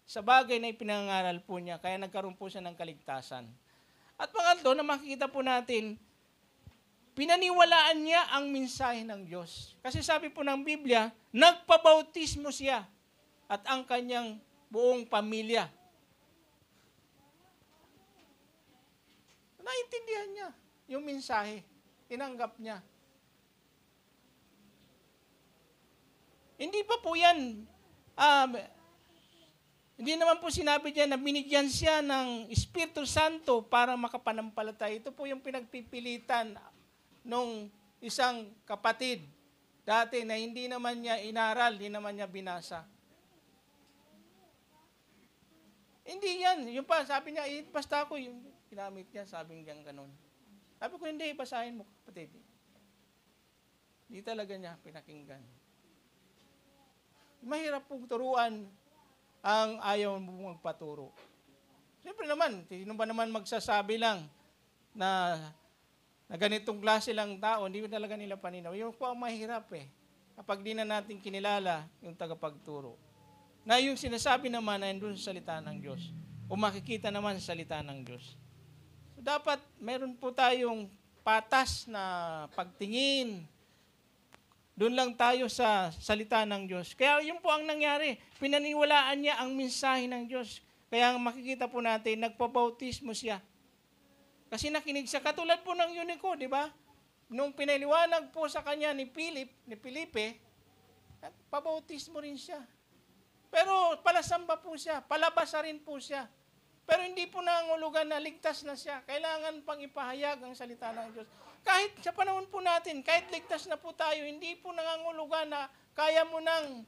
sa bagay na ipinangaral po niya. Kaya nagkaroon po siya ng kaligtasan. At pangatlo na makikita po natin, pinaniwalaan niya ang mensahe ng Diyos. Kasi sabi po ng Biblia, nagpabautismo siya at ang kanyang buong pamilya. Naintindihan niya yung mensahe. Tinanggap niya. Hindi pa po yan, hindi naman po sinabi niya na binigyan siya ng Espiritu Santo para makapanampalataya. Ito po yung pinagpipilitan nung isang kapatid dati na hindi naman niya inaral, hindi naman niya binasa. Hindi yan. Yung pa, sabi niya, basta ako, yung ginamit niya, sabi niya ganun. Sabi ko, hindi, basahin mo kapatid. Hindi talaga niya pinakinggan. Mahirap pong turuan ang ayaw mo magpaturo. Siyempre naman, sino ba naman magsasabi lang na ganitong klase lang tao, hindi talaga nila paninaw. Yung po ang mahirap kapag di na natin kinilala yung tagapagturo. Na yung sinasabi naman ay doon sa salita ng Diyos. O makikita naman sa salita ng Diyos. So dapat meron po tayong patas na pagtingin. Doon lang tayo sa salita ng Diyos. Kaya yun po ang nangyari. Pinaniwalaan niya ang mensahe ng Diyos. Kaya makikita po natin, nagpabautismo siya. Kasi nakinig siya. Katulad po ng Eunico, di ba? Nung pinaliwanag po sa kanya ni Felipe, nagpabautismo rin siya. Pero palasamba po siya. Palabasa rin po siya. Pero hindi po nangangulugan na ligtas na siya. Kailangan pang ipahayag ang salita ng Diyos. Kahit sa panahon po natin, kahit ligtas na po tayo, hindi po nangangulugan na kaya mo nang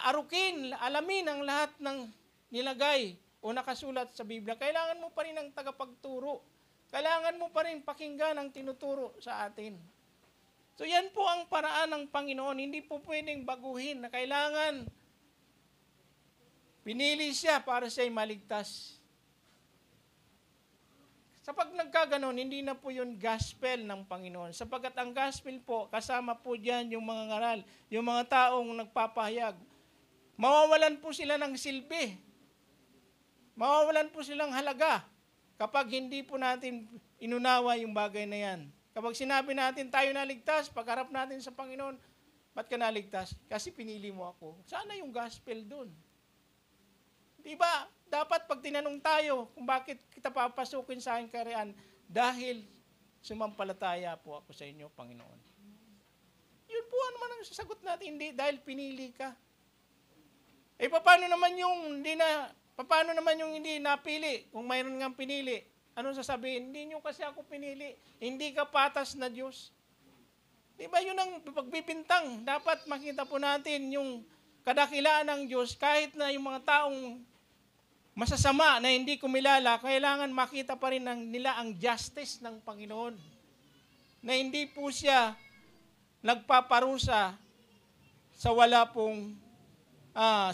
arukin, alamin ang lahat ng nilagay o nakasulat sa Biblia. Kailangan mo pa rin ng tagapagturo. Kailangan mo pa rin pakinggan ang tinuturo sa atin. So yan po ang paraan ng Panginoon. Hindi po pwedeng baguhin na kailangan pinili siya para siya'y maligtas. Sa pag nagkaganon, hindi na po yun gospel ng Panginoon. Sapagkat ang gospel po, kasama po dyan yung mga ngaral, yung mga taong nagpapahayag. Mawawalan po sila ng silbi. Mawawalan po silang halaga kapag hindi po natin inunawa yung bagay na yan. Kapag sinabi natin tayo naligtas, pagharap natin sa Panginoon, ba't ka naligtas? Kasi pinili mo ako. Sana yung gospel dun. Di ba? Dapat pag tinanong tayo kung bakit kita papasukin sa aking kaharian, dahil sumampalataya po ako sa inyo, Panginoon. Yun po naman ang sasagot natin, hindi dahil pinili ka. Paano naman yung hindi napili kung mayroon ngang pinili? Anong sasabihin? Hindi nyo kasi ako pinili. Hindi ka patas na Diyos. Di ba yun ang pagbibintang? Dapat makita po natin yung kadakilaan ng Diyos kahit na yung mga taong masasama na hindi kumilala, kailangan makita pa rin nila ang justice ng Panginoon. Na hindi po siya nagpaparusa sa wala pong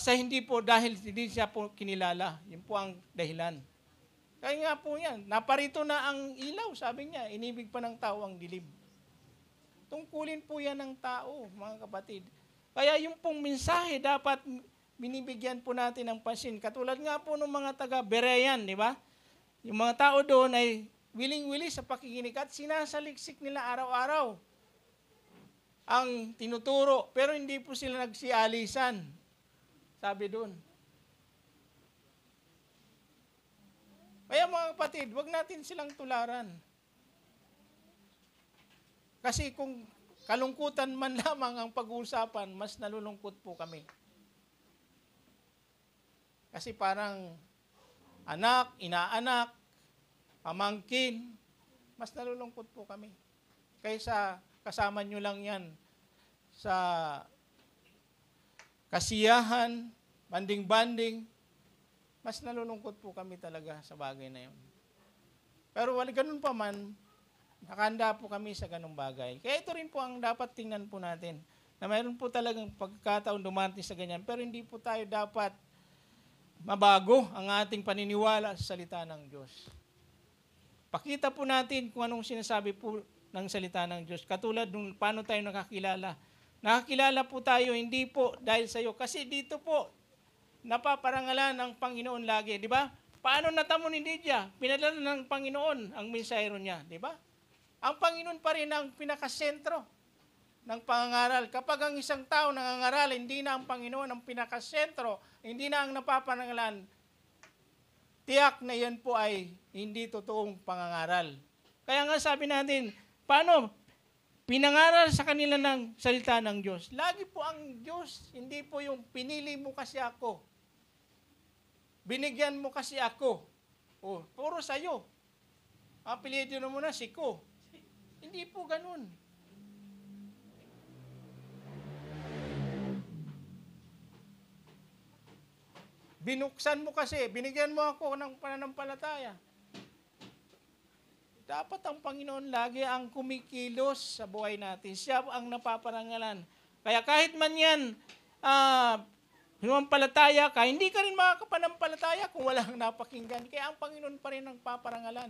sa hindi po dahil hindi siya po kinilala. Yun po ang dahilan. Kaya nga po yan, naparito na ang ilaw, sabi niya, inibig pa ng tao ang dilim. Tungkulin po yan ng tao, mga kapatid. Kaya yung pong mensahe dapat binibigyan po natin ng pansin. Katulad nga po ng mga taga-Berean, di ba? Yung mga tao doon ay willing-willing sa pakikinig at sinasaliksik nila araw-araw ang tinuturo. Pero hindi po sila nagsialisan. Sabi doon. Kaya mga kapatid, wag natin silang tularan. Kasi kung kalungkutan man lamang ang pag-uusapan, mas nalulungkot po kami. Kasi parang anak, inaanak, pamangkin, mas nalulungkot po kami. Kaysa kasama nyo lang yan sa kasiyahan, banding-banding, mas nalulungkot po kami talaga sa bagay na yun. Pero wala ganun pa man, nakahanda po kami sa ganung bagay. Kaya ito rin po ang dapat tingnan po natin, na mayroon po talagang pagkataon dumating sa ganyan, pero hindi po tayo dapat mabago ang ating paniniwala sa salita ng Diyos. Pakita po natin kung anong sinasabi po ng salita ng Diyos. Katulad nung paano tayo nakakilala. Nakakilala po tayo hindi po dahil sa iyo. Kasi dito po, napaparangalan ng Panginoon lagi. Di ba? Paano natamo ni Lydia? Pinadala ng Panginoon ang mensahero niya. Di ba? Ang Panginoon pa rin ang pinakasentro ng pangangaral. Kapag ang isang tao nangangaral, hindi na ang Panginoon ang pinakasentro, hindi na ang napaparangalan, tiyak na yan po ay hindi totoong pangangaral. Kaya nga sabi natin, paano pinangaral sa kanila ng salita ng Diyos? Lagi po ang Diyos, hindi po yung pinili mo kasi ako. Binigyan mo kasi ako. O, puro sa'yo. Apelyido mo na si ko. Hindi po ganun. Binuksan mo kasi, binigyan mo ako ng pananampalataya. Dapat ang Panginoon lagi ang kumikilos sa buhay natin. Siya ang napaparangalan. Kaya kahit man yan, sumampalataya ka, hindi ka rin makakapanampalataya kung walang napakinggan. Kaya ang Panginoon pa rin ang paparangalan.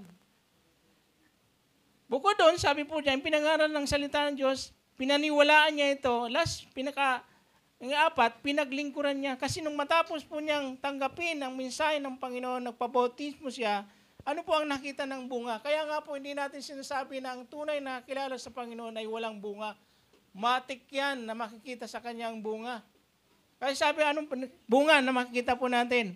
Bukod doon, sabi po niya, yung pinangaral ng salita ng Diyos, pinaniwalaan niya ito. Ang apat, pinaglingkuran niya. Kasi nung matapos po niyang tanggapin ang mensahe ng Panginoon, nagpabautismo siya, ano po ang nakita ng bunga? Kaya nga po hindi natin sinasabi na ang tunay na kilala sa Panginoon ay walang bunga. Matik yan na makikita sa kanyang bunga. Kaya sabi, anong bunga na makikita po natin?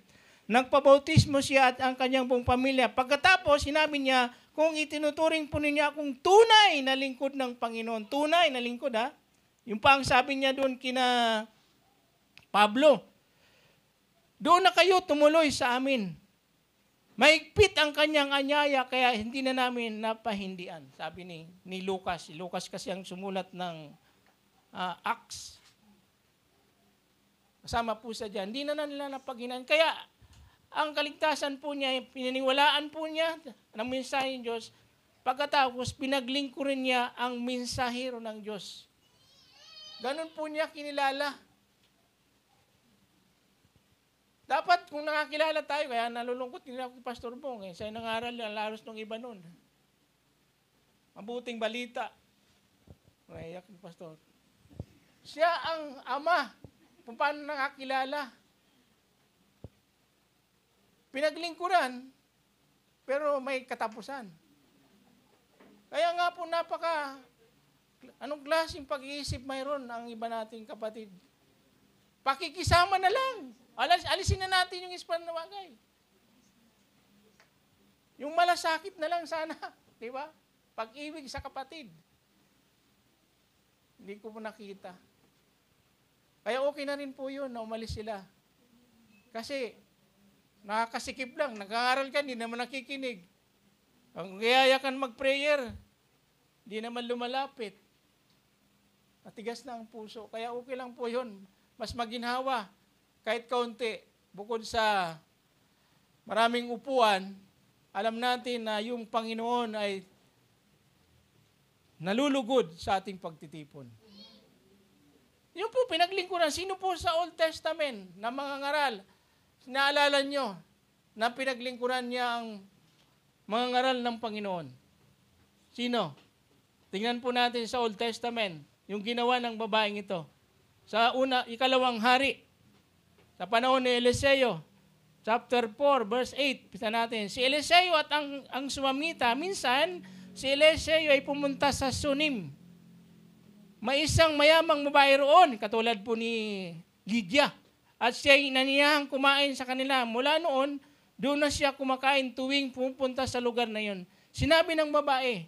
Nagpabautismo siya at ang kanyang buong pamilya. Pagkatapos, sinabi niya, kung itinuturing po niya akong tunay na lingkod ng Panginoon. Tunay na lingkod, ha? Yung pa ang sabi niya doon kina Pablo, doon na kayo tumuloy sa amin. Maigpit ang kanyang anyaya, kaya hindi na namin napahindian. Sabi ni Lucas. Si Lucas kasi ang sumulat ng Acts. Kasama po sa dyan. Hindi na nila napaghinaan. Kaya ang kaligtasan po niya, pinaniwalaan po niya ng mensahe ng Diyos. Pagkatapos, pinaglingkurin niya ang mensahero ng Diyos. Ganun po niya kinilala. Dapat kung nakakilala tayo, kaya nalulungkot din ako kay Pastor Bong. Siya nangaral yan, laros ng iba nun. Mabuting balita. Naiyak ni Pastor. Siya ang ama kung paano nakakilala. Pinaglingkuran, pero may katapusan. Kaya nga po anong klaseng pag-iisip mayroon ang iba nating kapatid? Pakikisama na lang. Alisin na natin yung ispan na bagay. Yung malasakit na lang sana. Di ba? Pag-ibig sa kapatid. Hindi ko po nakita. Kaya okay na rin po yun na umalis sila. Kasi, nakakasikip lang. Nag-aaral ka, hindi naman nakikinig. Ang gayaya kan mag-prayer, hindi naman lumalapit. Matigas na ang puso. Kaya okay lang po yun. Mas maginhawa. Kahit kaunti. Bukod sa maraming upuan, alam natin na yung Panginoon ay nalulugod sa ating pagtitipon. Yun po, pinaglingkuran. Sino po sa Old Testament na mga ngaral? Naalala nyo na pinaglingkuran niya ang mga ngaral ng Panginoon. Sino? Tingnan po natin sa Old Testament, yung ginawa ng babaeng ito. Sa ikalawang hari, sa panahon ni Eliseo, chapter 4, verse 8, pisa natin. Si Eliseo at ang sumamita, minsan, si Eliseo ay pumunta sa Sunim. May isang mayamang babae roon, katulad po ni Lydia. At siya ay naniyahang kumain sa kanila. Mula noon, doon na siya kumakain tuwing pupunta sa lugar na yon. Sinabi ng babae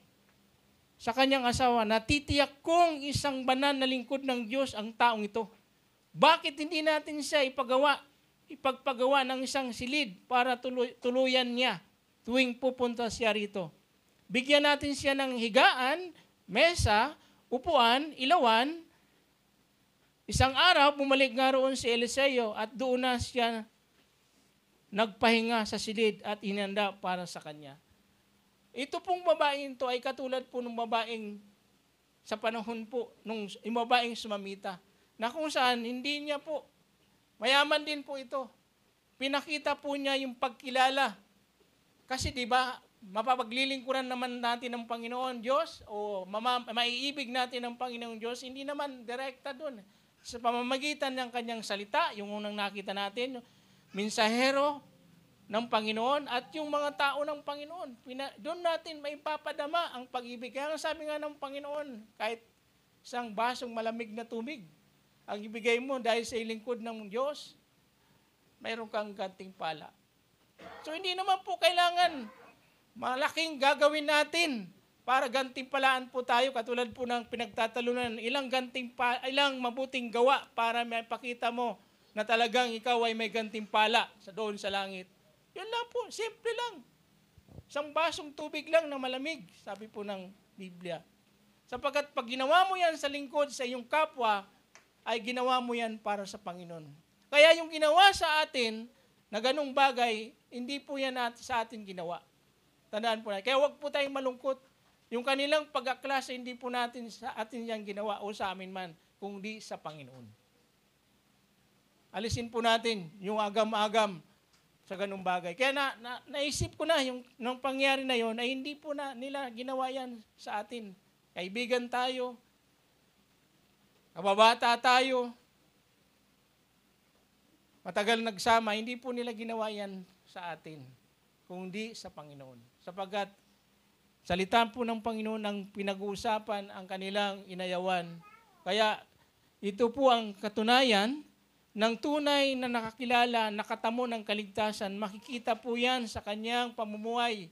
sa kanyang asawa, natitiyak kong isang banal na lingkod ng Diyos ang taong ito. Bakit hindi natin siya ipagpagawa ng isang silid para tuluyan niya tuwing pupunta siya rito? Bigyan natin siya ng higaan, mesa, upuan, ilawan. Isang araw, bumalik nga roon si Eliseo at doon na siya nagpahinga sa silid at inanda para sa kanya. Ito pong babaeng ito ay katulad po ng babaeng sa panahon po, yung babaeng sumamita, na kung saan hindi niya po, mayaman din po ito. Pinakita po niya yung pagkilala. Kasi di ba, mapapaglilingkuran naman natin ng Panginoon Diyos o maiibig natin ng Panginoon Diyos, hindi naman direkta doon. Sa pamamagitan ng kanyang salita, yung unang nakita natin, mensahero ng Panginoon at yung mga tao ng Panginoon. Doon natin maipapadama ang pag-ibig. Kaya sabi nga ng Panginoon, kahit isang basong malamig na tubig, ang ibigay mo dahil sa lingkod ng Diyos, mayroon kang gantimpala. So hindi naman po kailangan malaking gagawin natin para gantimpalaan po tayo, katulad po ng pinagtatalunan, ilang mabuting gawa para maipakita mo na talagang ikaw ay may gantimpala doon sa langit. Yun lang po, simple lang. Isang basong tubig lang na malamig, sabi po ng Biblia. Sapagkat pag ginawa mo yan sa lingkod sa iyong kapwa, ay ginawa mo yan para sa Panginoon. Kaya yung ginawa sa atin na ganung bagay, hindi po yan sa atin ginawa. Tandaan po na. Kaya wag po tayong malungkot. Yung kanilang pag-aklase, hindi po natin sa atin yan ginawa o sa amin man, kundi sa Panginoon. Alisin po natin yung agam-agam sa ganung bagay. Kaya naisip ko na yung nang pangyari na yon ay hindi po na nila ginawa yan sa atin. Kaibigan tayo, kababata tayo, matagal nagsama, hindi po nila ginawa yan sa atin, kundi sa Panginoon. Sapagkat salita po ng Panginoon ang pinag-uusapan ang kanilang inayawan. Kaya ito po ang katunayan ng tunay na nakakilala, nakatamo ng kaligtasan. Makikita po yan sa kanyang pamumuhay.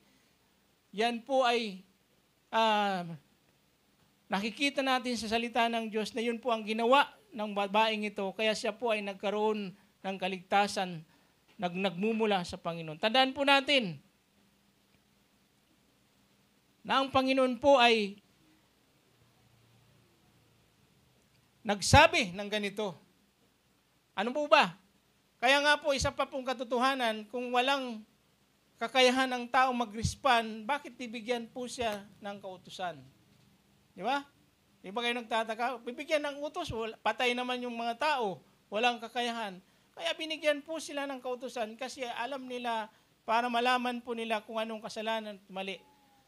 Yan po ay nakikita natin sa salita ng Diyos na yun po ang ginawa ng babaeng ito. Kaya siya po ay nagkaroon ng kaligtasan, nagmumula sa Panginoon. Tandaan po natin na ang Panginoon po ay nagsabi ng ganito. Ano po ba? Kaya nga po, isa pa pong katotohanan, kung walang kakayahan ng tao mag-respond, bakit bibigyan po siya ng kautusan? Di ba? Di ba kayo nagtataka? Bibigyan ng utos, patay naman yung mga tao, walang kakayahan. Kaya binigyan po sila ng kautusan kasi alam nila, para malaman po nila kung anong kasalanan at mali.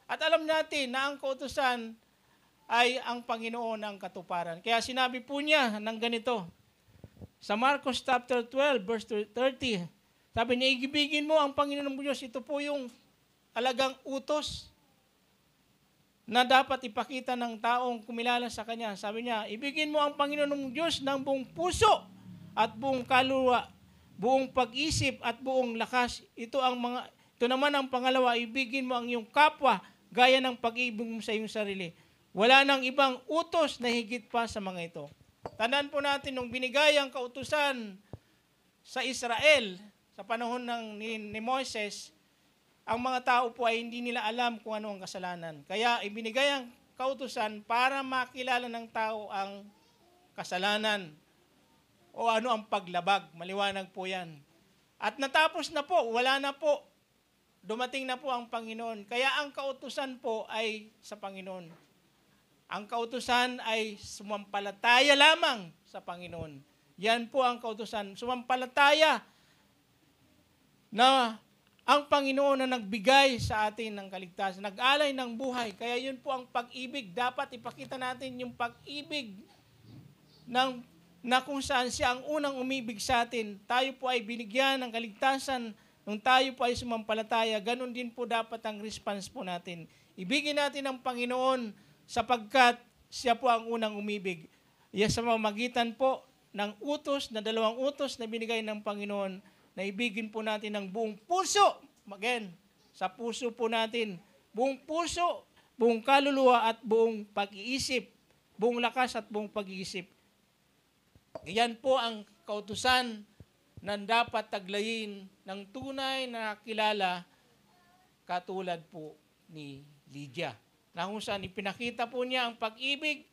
At alam natin na ang kautusan ay ang Panginoon ang katuparan. Kaya sinabi po niya ng ganito, sa Marcos chapter 12, verse 30, sabi niya, igibigin mo ang Panginoon ng Diyos. Ito po yung talagang utos. na dapat ipakita ng taong kumilala sa Kanya. Sabi niya, ibigin mo ang Panginoon mong Diyos ng buong puso at buong kaluluwa, buong pag-isip at buong lakas. Ito naman ang pangalawa, ibigin mo ang iyong kapwa gaya ng pag-ibig mo sa iyong sarili. Wala nang ibang utos na higit pa sa mga ito. Tandaan po natin, nung binigay ang kautusan sa Israel sa panahon ni Moises, ang mga tao po ay hindi nila alam kung ano ang kasalanan. Kaya ibinigay ang kautusan para makilala ng tao ang kasalanan o ano ang paglabag. Maliwanag po yan. At natapos na po, wala na po. Dumating na po ang Panginoon. Kaya ang kautusan po ay sa Panginoon. Ang kautusan ay sumampalataya lamang sa Panginoon. Yan po ang kautusan. Sumampalataya na ang Panginoon na nagbigay sa atin ng kaligtasan, nag-alay ng buhay. Kaya yun po ang pag-ibig. Dapat ipakita natin yung pag-ibig na kung saan siya ang unang umibig sa atin. Tayo po ay binigyan ng kaligtasan nung tayo po ay sumampalataya. Ganon din po dapat ang response po natin. Ibigin natin ang Panginoon sapagkat siya po ang unang umibig. Iya sa mamagitan po ng dalawang utos na binigay ng Panginoon, na ibigin po natin ng buong puso. Again, sa puso po natin. Buong puso, buong kaluluwa at buong pag-iisip. Buong lakas at buong pag-iisip. Iyan po ang kautusan na dapat taglayin ng tunay na kilala katulad po ni Lydia. Na kung saan ipinakita po niya ang pag-ibig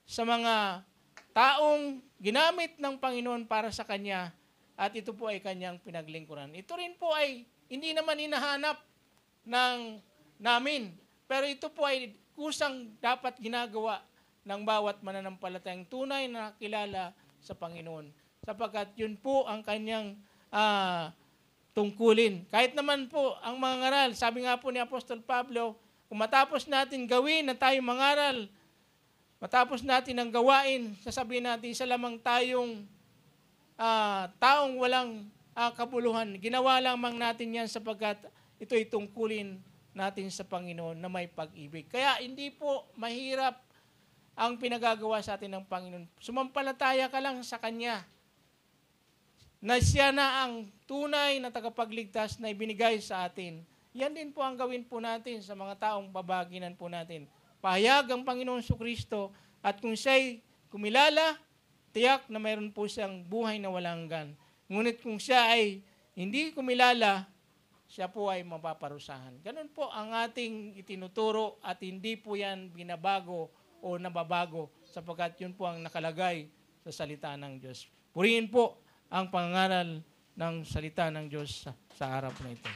sa mga taong ginamit ng Panginoon para sa Kanya. At ito po ay kanyang pinaglingkuran. Ito rin po ay hindi naman hinahanap namin. Pero ito po ay kusang dapat ginagawa ng bawat mananampalatayang tunay na kilala sa Panginoon. Sapagkat yun po ang kanyang tungkulin. Kahit naman po ang mga ngaral, sabi nga po ni Apostol Pablo, kung matapos natin gawin na tayo mangaral, matapos natin ang gawain, sasabihin natin isa lamang tayong taong walang kabuluhan. Ginawa lamang natin yan sapagkat ito'y tungkulin natin sa Panginoon na may pag-ibig. Kaya hindi po mahirap ang pinagagawa sa atin ng Panginoon. Sumampalataya ka lang sa Kanya na siya na ang tunay na tagapagligtas na ibinigay sa atin. Yan din po ang gawin po natin sa mga taong babaginan po natin. Pahayag ang Panginoon Kristo at kung siya'y kumilala, tiyak na mayroon po siyang buhay na walang hanggan. Ngunit kung siya ay hindi kumilala, siya po ay mapaparusahan. Ganun po ang ating itinuturo at hindi po yan binabago o nababago sapagkat yun po ang nakalagay sa salita ng Diyos. Purihin po ang pangangaral ng salita ng Diyos sa araw na ito.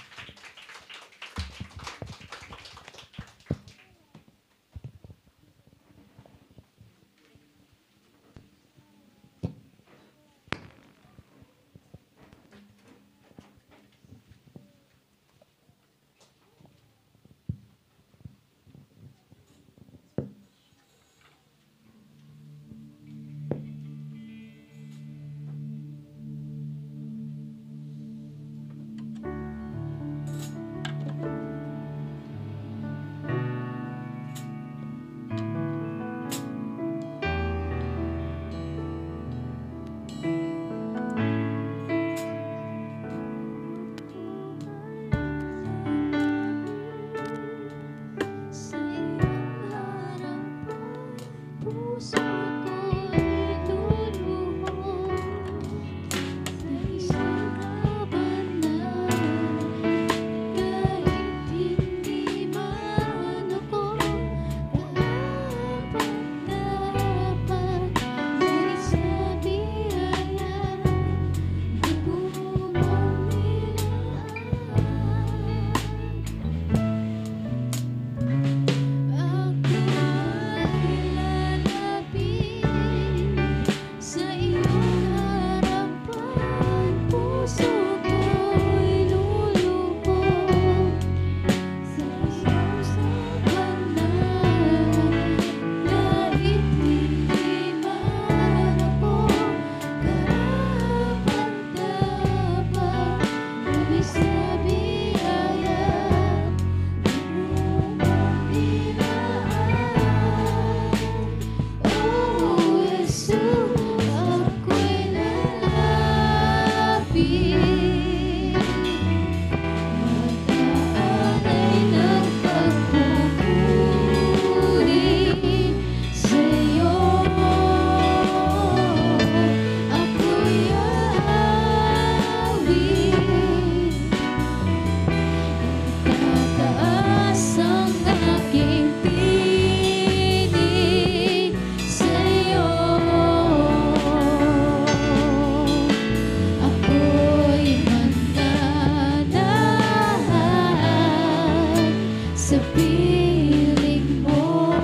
sa piling mo.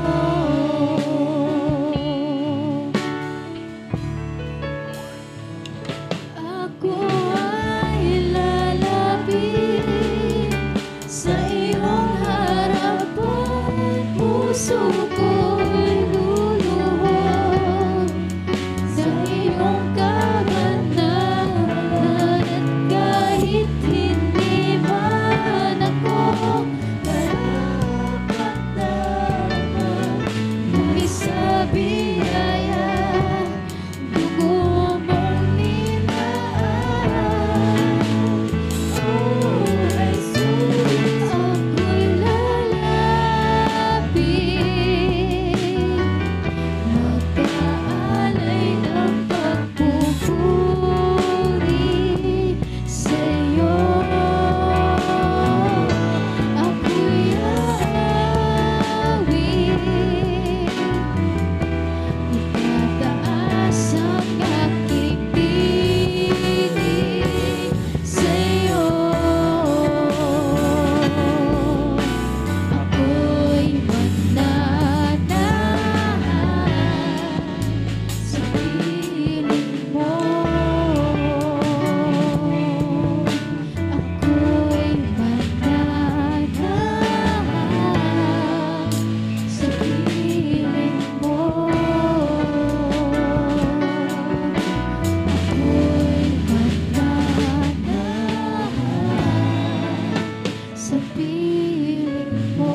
Ako ay lalapit sa iyong harapan, puso ko'y luluhod sa iyong kabanalan. At kahit hindi man ako karapat-dapat, ngunit sa biyaya dugo mong ninaan. Oh, Jesus, ako'y lalapit, magkaalay ng pagpupuri sa'yo. Ako'y aawit, itataas ang aking tinig sa'yo. Ako'y mananahan sa piling mo. Ako'y mananahan sa piling mo. Ako'y mananahan sa piling mo.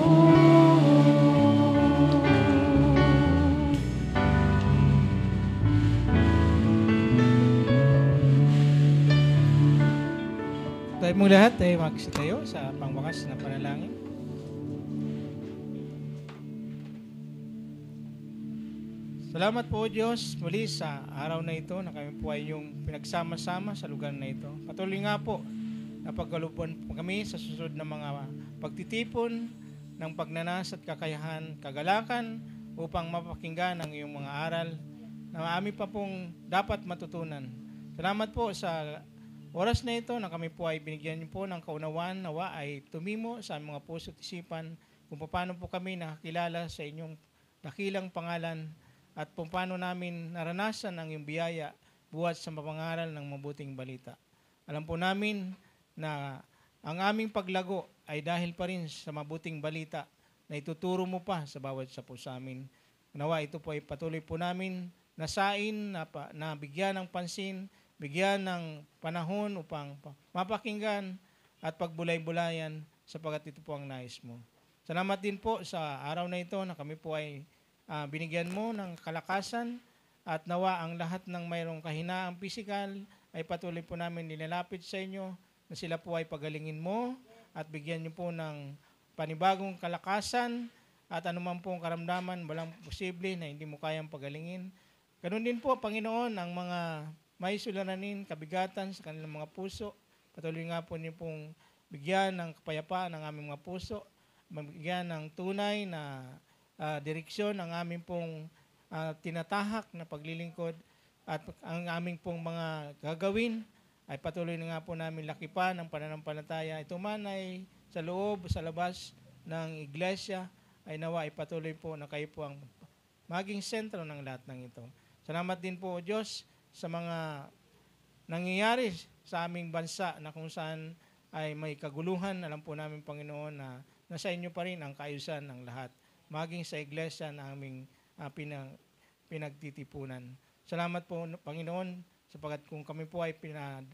Tayo mong lahat ay magsitayo sa pangwakas na panalangin. Salamat po, Diyos, muli sa araw na ito na kami po ay yung pinagsama-sama sa lugar na ito. Patuloy nga po na pagkalupuan po kami sa susunod na mga pagtitipon ng pagnanas at kakayahan, kagalakan upang mapakinggan ang iyong mga aral na amin pa pong dapat matutunan. Salamat po sa oras na ito na kami po ay binigyan niyo po ng kaunawaan, nawa ay tumimo sa aming mga puso at isipan kung paano po kami nakakilala sa inyong dakilang pangalan at kung paano namin naranasan ang iyong biyaya buhat sa mapangaral ng mabuting balita. Alam po namin na ang aming paglago ay dahil pa rin sa mabuting balita na ituturo mo pa sa bawat isa po sa amin. Nawa ito po ay patuloy po namin nasain na bigyan ng pansin, bigyan ng panahon upang mapakinggan at pagbulay-bulayan sapagkat ito po ang nais mo. Salamat din po sa araw na ito na kami po ay binigyan mo ng kalakasan at nawa ang lahat ng mayroong kahinaang pisikal ay patuloy po namin nilalapit sa inyo na sila po ay pagalingin mo at bigyan niyo po ng panibagong kalakasan at anuman pong karamdaman walang posible na hindi mo kayang pagalingin. Ganun din po, Panginoon, ang mga may suliranin, kabigatan sa kanilang mga puso. Patuloy nga po niyo pong bigyan ng kapayapaan ng aming mga puso, mabigyan ng tunay na direksyon ang aming pong tinatahak na paglilingkod at ang aming pong mga gagawin ay patuloy na nga po namin lakipan ng pananampalataya. Ito man ay sa loob, sa labas ng iglesia, ay nawa ay patuloy po na kayo po ang maging sentro ng lahat ng ito. Salamat din po, O Diyos, sa mga nangyayari sa aming bansa na kung saan ay may kaguluhan. Alam po namin, Panginoon, na nasa inyo pa rin ang kaayusan ng lahat, maging sa iglesia na aming pinagtitipunan. Salamat po, Panginoon, sapagkat kung kami po ay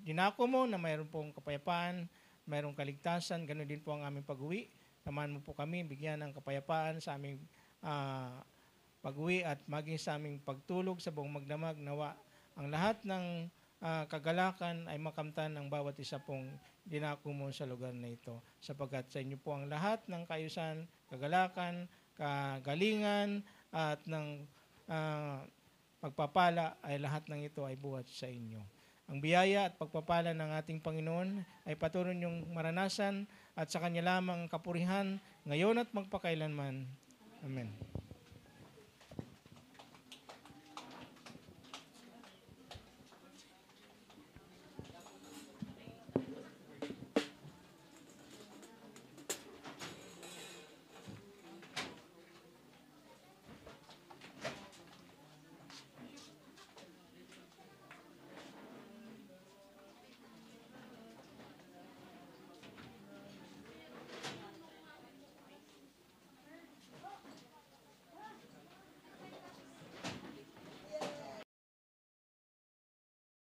dinako mo na mayroon pong kapayapaan, mayroong kaligtasan, ganoon din po ang aming pag-uwi. Samahan mo po kami, bigyan ng kapayapaan sa aming pag-uwi at maging sa aming pagtulog sa buong magdamag. Nawa ang lahat ng kagalakan ay makamtan ng bawat isa pong dinako mo sa lugar na ito. Sapagkat sa inyo po ang lahat ng kaayusan, kagalakan, kagalingan at ng pagpapala ay lahat ng ito ay buhat sa inyo. Ang biyaya at pagpapala ng ating Panginoon ay patuloy niyong maranasan at sa Kanya lamang kapurihan ngayon at magpakailanman. Amen.